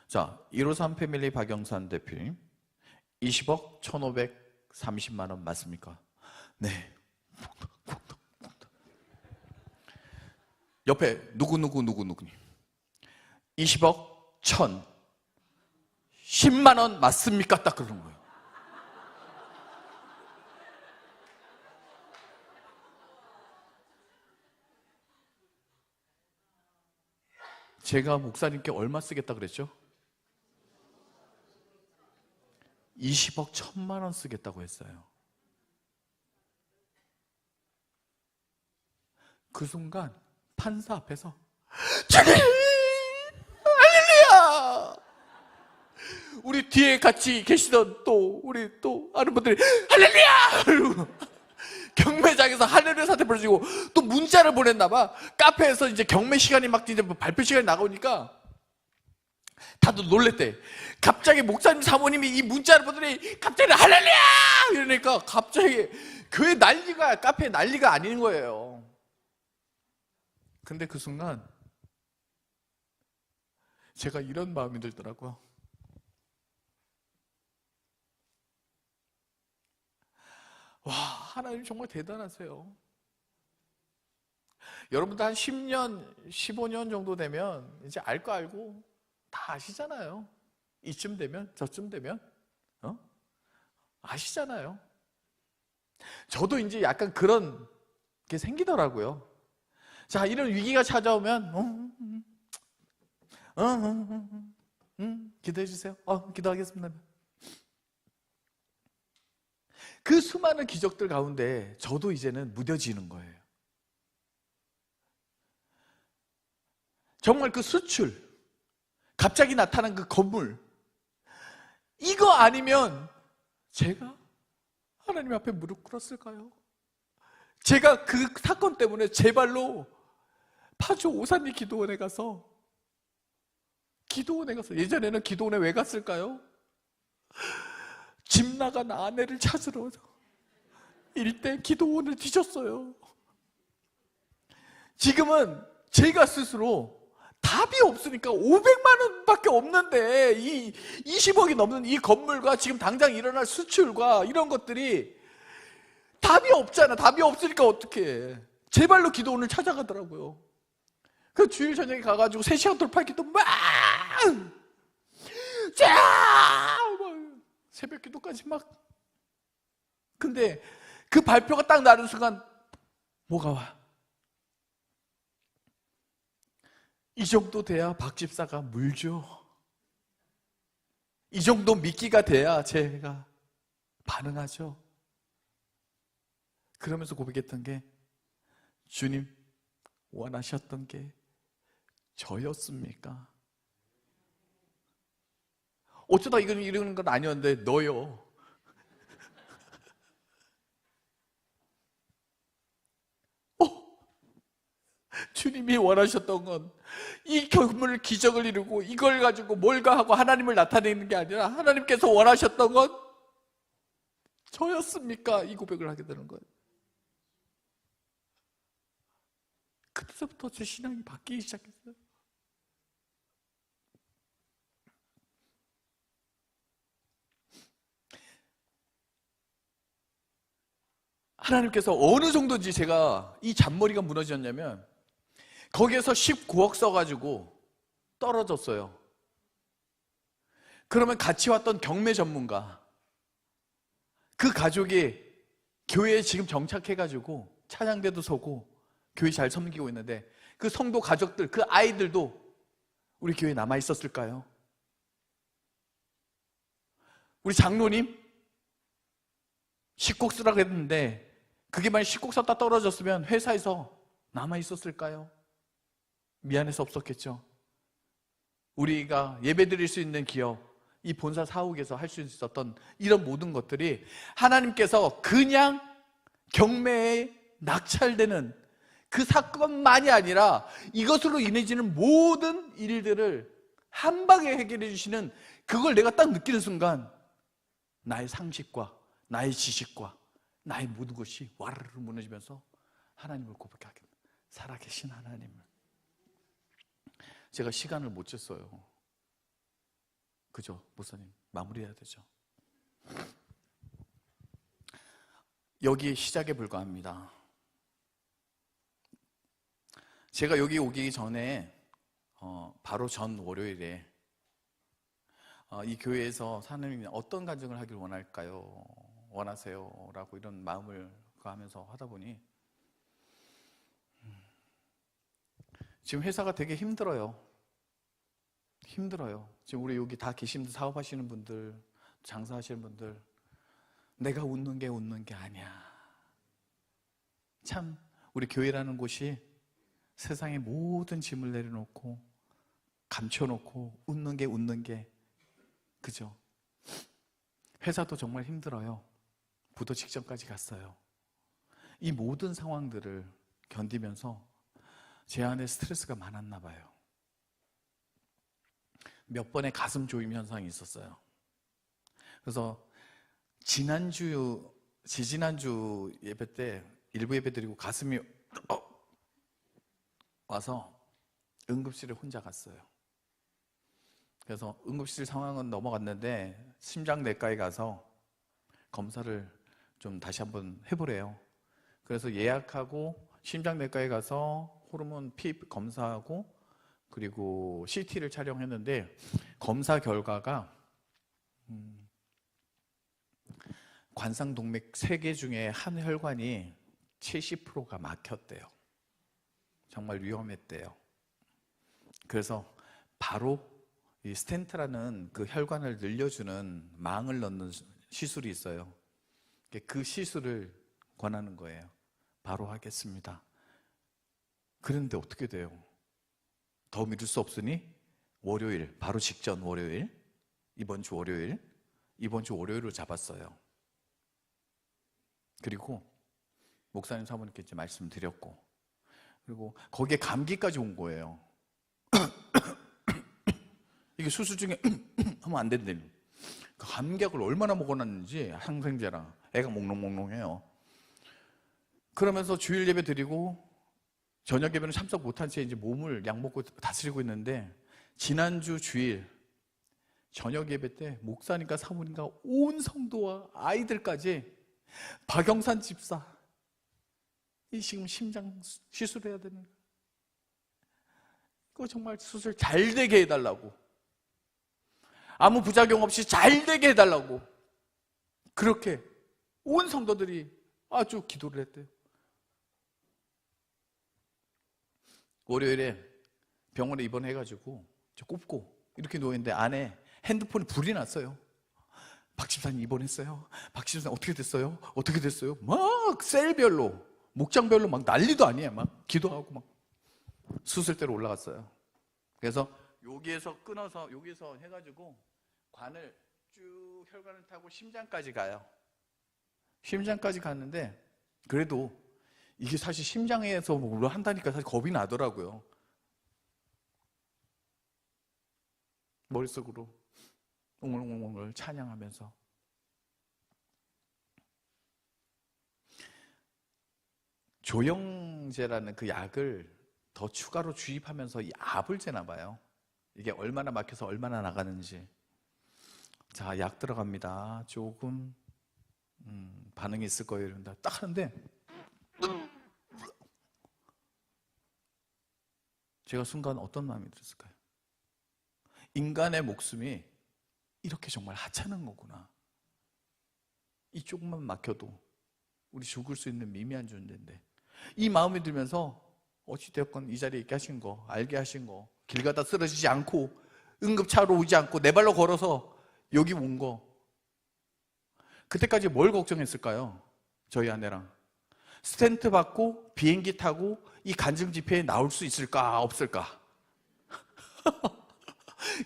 자, 153 패밀리 박영산 대표님, 20억 1,530만 원 맞습니까? 네. 옆에 누구 20억 1,000 10만 원 맞습니까? 딱 그러는 거예요. 제가 목사님께 얼마 쓰겠다 그랬죠? 20억 1,000만 원 쓰겠다고 했어요. 그 순간 판사 앞에서 주님! 할렐루야! 우리 뒤에 같이 계시던 우리 아는 분들이 할렐루야! 경매장에서 할렐루야 사태 벌어지고 또 문자를 보냈나 봐. 카페에서 이제 경매 시간이 막 이제 발표 시간이 나오니까 다들 놀랬대. 갑자기 목사님 사모님이 이 문자를 보더니 갑자기 할렐루야! 이러니까 갑자기 교회 난리가, 카페에 난리가 아닌 거예요. 근데 그 순간 제가 이런 마음이 들더라고요. 와, 하나님 정말 대단하세요. 여러분도 한 10년, 15년 정도 되면 이제 알 거 알고 다 아시잖아요. 이쯤 되면, 저쯤 되면, 아시잖아요. 저도 이제 약간 그런 게 생기더라고요. 자, 이런 위기가 찾아오면, 기도해 주세요. 기도하겠습니다. 그 수많은 기적들 가운데 저도 이제는 무뎌지는 거예요. 정말 그 수출, 갑자기 나타난 그 건물, 이거 아니면 제가 하나님 앞에 무릎 꿇었을까요? 제가 그 사건 때문에 제 발로 파주 오산리 기도원에 가서 예전에는 기도원에 왜 갔을까요? 집 나간 아내를 찾으러 일대 기도원을 뒤졌어요. 지금은 제가 스스로 답이 없으니까 500만 원밖에 없는데 이 20억이 넘는 이 건물과 지금 당장 일어날 수출과 이런 것들이 답이 없잖아. 답이 없으니까 어떡해. 제 발로 기도원을 찾아가더라고요. 그 주일 저녁에 가가지고 3시간 돌파 기도 새벽 기도까지 막. 근데 그 발표가 딱 나는 순간 뭐가 와? 이 정도 돼야 박 집사가 물죠. 이 정도 미끼가 돼야 제가 반응하죠. 그러면서 고백했던 게, 주님 원하셨던 게 저였습니까? 어쩌다 이러는 건 아니었는데 너요. 주님이 원하셨던 건 이 건물 기적을 이루고 이걸 가지고 뭘가 하고 하나님을 나타내는 게 아니라 하나님께서 원하셨던 건 저였습니까? 이 고백을 하게 되는 거예요. 그때부터 제 신앙이 바뀌기 시작했어요. 하나님께서 어느 정도인지 제가 이 잔머리가 무너졌냐면 거기에서 19억 써가지고 떨어졌어요. 그러면 같이 왔던 경매 전문가, 그 가족이 교회에 지금 정착해가지고 찬양대도 서고 교회 잘 섬기고 있는데 그 성도 가족들, 그 아이들도 우리 교회에 남아있었을까요? 우리 장로님 10곡 쓰라고 했는데 그게 만약 10곡 썼다 떨어졌으면 회사에서 남아있었을까요? 미안해서 없었겠죠. 우리가 예배 드릴 수 있는 기업, 이 본사 사옥에서 할 수 있었던 이런 모든 것들이 하나님께서 그냥 경매에 낙찰되는 그 사건만이 아니라 이것으로 인해지는 모든 일들을 한 방에 해결해 주시는, 그걸 내가 딱 느끼는 순간 나의 상식과 나의 지식과 나의 모든 것이 와르르 무너지면서 하나님을 고백하게 됩니다. 살아계신 하나님을. 제가 시간을 못 쟀어요. 그죠? 목사님 마무리해야 되죠. 여기 시작에 불과합니다. 제가 여기 오기 전에 바로 전 월요일에 이 교회에서 하나님이 어떤 간증을 하길 원하세요? 라고 이런 마음을 하면서 하다 보니 지금 회사가 되게 힘들어요. 지금 우리 여기 다 계신 분들, 사업하시는 분들, 장사하시는 분들, 내가 웃는 게 아니야. 참 우리 교회라는 곳이 세상의 모든 짐을 내려놓고 감춰놓고 웃는 게 그죠? 회사도 정말 힘들어요. 부도 직전까지 갔어요. 이 모든 상황들을 견디면서 제 안에 스트레스가 많았나 봐요. 몇 번의 가슴 조임 현상이 있었어요. 그래서 지지난주 예배 때 일부 예배 드리고 가슴이 와서 응급실에 혼자 갔어요. 그래서 응급실 상황은 넘어갔는데 심장내과에 가서 검사를 좀 다시 한번 해보래요. 그래서 예약하고 심장내과에 가서 호르몬 피입 검사하고 그리고 CT를 촬영했는데 검사 결과가 관상동맥 3개 중에 한 혈관이 70%가 막혔대요. 정말 위험했대요. 그래서 바로 이 스텐트라는 그 혈관을 늘려주는 망을 넣는 시술이 있어요. 그 시술을 권하는 거예요. 바로 하겠습니다. 그런데 어떻게 돼요? 더 미룰 수 없으니 월요일, 바로 직전 월요일, 이번 주 월요일로 잡았어요. 그리고 목사님 사모님께 이제 말씀드렸고, 그리고 거기에 감기까지 온 거예요. 이게 수술 중에 하면 안 된대요. 그 감기약을 얼마나 먹어놨는지, 항생제랑 애가 몽롱몽롱해요. 그러면서 주일 예배 드리고 저녁 예배는 참석 못한 채 이제 몸을 약 먹고 다스리고 있는데, 지난주 주일 저녁 예배 때 목사님과 사모님과 온 성도와 아이들까지 박영산 집사, 이 지금 심장 시술해야 되는 그거 정말 수술 잘 되게 해달라고, 아무 부작용 없이 잘 되게 해달라고 그렇게 온 성도들이 아주 기도를 했대요. 월요일에 병원에 입원해가지고 저 꼽고 이렇게 누워있는데 안에 핸드폰에 불이 났어요. 박 집사님 입원했어요. 박 집사님 어떻게 됐어요? 어떻게 됐어요? 막 셀별로, 목장별로 막 난리도 아니에요. 막 기도하고 막 수술대로 올라갔어요. 그래서 여기에서 끊어서 여기서 해가지고 관을 쭉 혈관을 타고 심장까지 가요. 심장까지 갔는데 그래도 이게 사실 심장에서 뭘 한다니까 사실 겁이 나더라고요. 머릿속으로 웅얼웅얼 찬양하면서. 조영제라는 그 약을 더 추가로 주입하면서 이 압을 재나 봐요. 이게 얼마나 막혀서 얼마나 나가는지. 자, 약 들어갑니다. 조금 반응이 있을 거예요. 이런다. 딱 하는데 제가 순간 어떤 마음이 들었을까요? 인간의 목숨이 이렇게 정말 하찮은 거구나. 이 조금만 막혀도 우리 죽을 수 있는 미미한 존재인데, 이 마음이 들면서 어찌되었건 이 자리에 있게 하신 거, 알게 하신 거, 길 가다 쓰러지지 않고 응급차로 오지 않고 내 발로 걸어서 여기 온 거, 그때까지 뭘 걱정했을까요? 저희 아내랑 스텐트 받고 비행기 타고 이 간증 집회에 나올 수 있을까 없을까?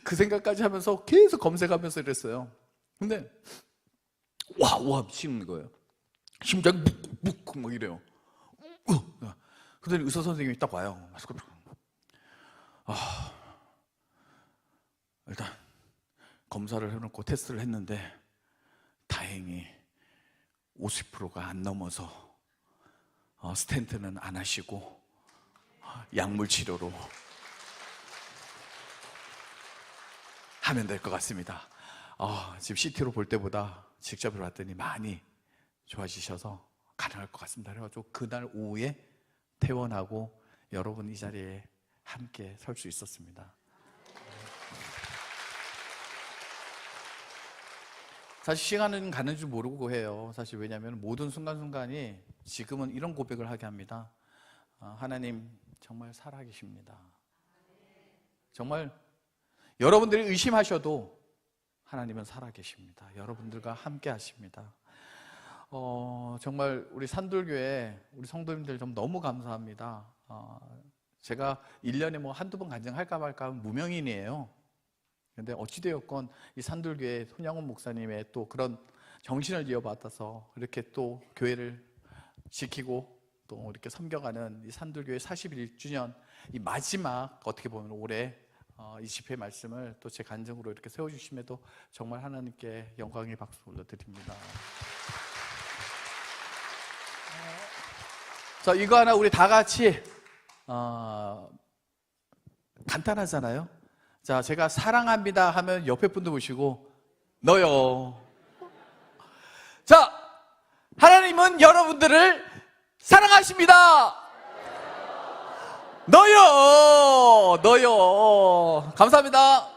그 생각까지 하면서 계속 검색하면서 이랬어요. 근데 와 미치는 거예요. 심장이 묵묵 막 이래요. 그랬더니 의사 선생님이 딱 와요. 일단 검사를 해놓고 테스트를 했는데 다행히 50%가 안 넘어서 스텐트는 안 하시고 약물 치료로 하면 될 것 같습니다. 지금 CT로 볼 때보다 직접 봤더니 많이 좋아지셔서 가능할 것 같습니다. 그래가지고 그날 오후에 퇴원하고 여러분 이 자리에 함께 설 수 있었습니다. 사실 시간은 가는 줄 모르고 해요. 사실 왜냐하면 모든 순간순간이 지금은 이런 고백을 하게 합니다. 하나님 정말 살아계십니다. 정말 여러분들이 의심하셔도 하나님은 살아계십니다. 여러분들과 함께 하십니다. 정말 우리 산돌교회 우리 성도님들 좀 너무 감사합니다. 제가 1년에 뭐 한두 번 간증할까 말까 하면 무명인이에요. 근데 어찌되었건 이 산돌교회 손양원 목사님의 또 그런 정신을 이어받아서 이렇게 또 교회를 지키고 또 이렇게 섬겨가는 이 산돌교회 41주년 이 마지막 어떻게 보면 올해 이 집회 말씀을 또 제 간증으로 이렇게 세워주심에도 정말 하나님께 영광의 박수 올려드립니다. 자, 이거 하나 우리 다 같이 간단하잖아요. 자, 제가 사랑합니다 하면 옆에 분도 보시고 너요. 자, 하나님은 여러분들을 사랑하십니다. 너요. 감사합니다.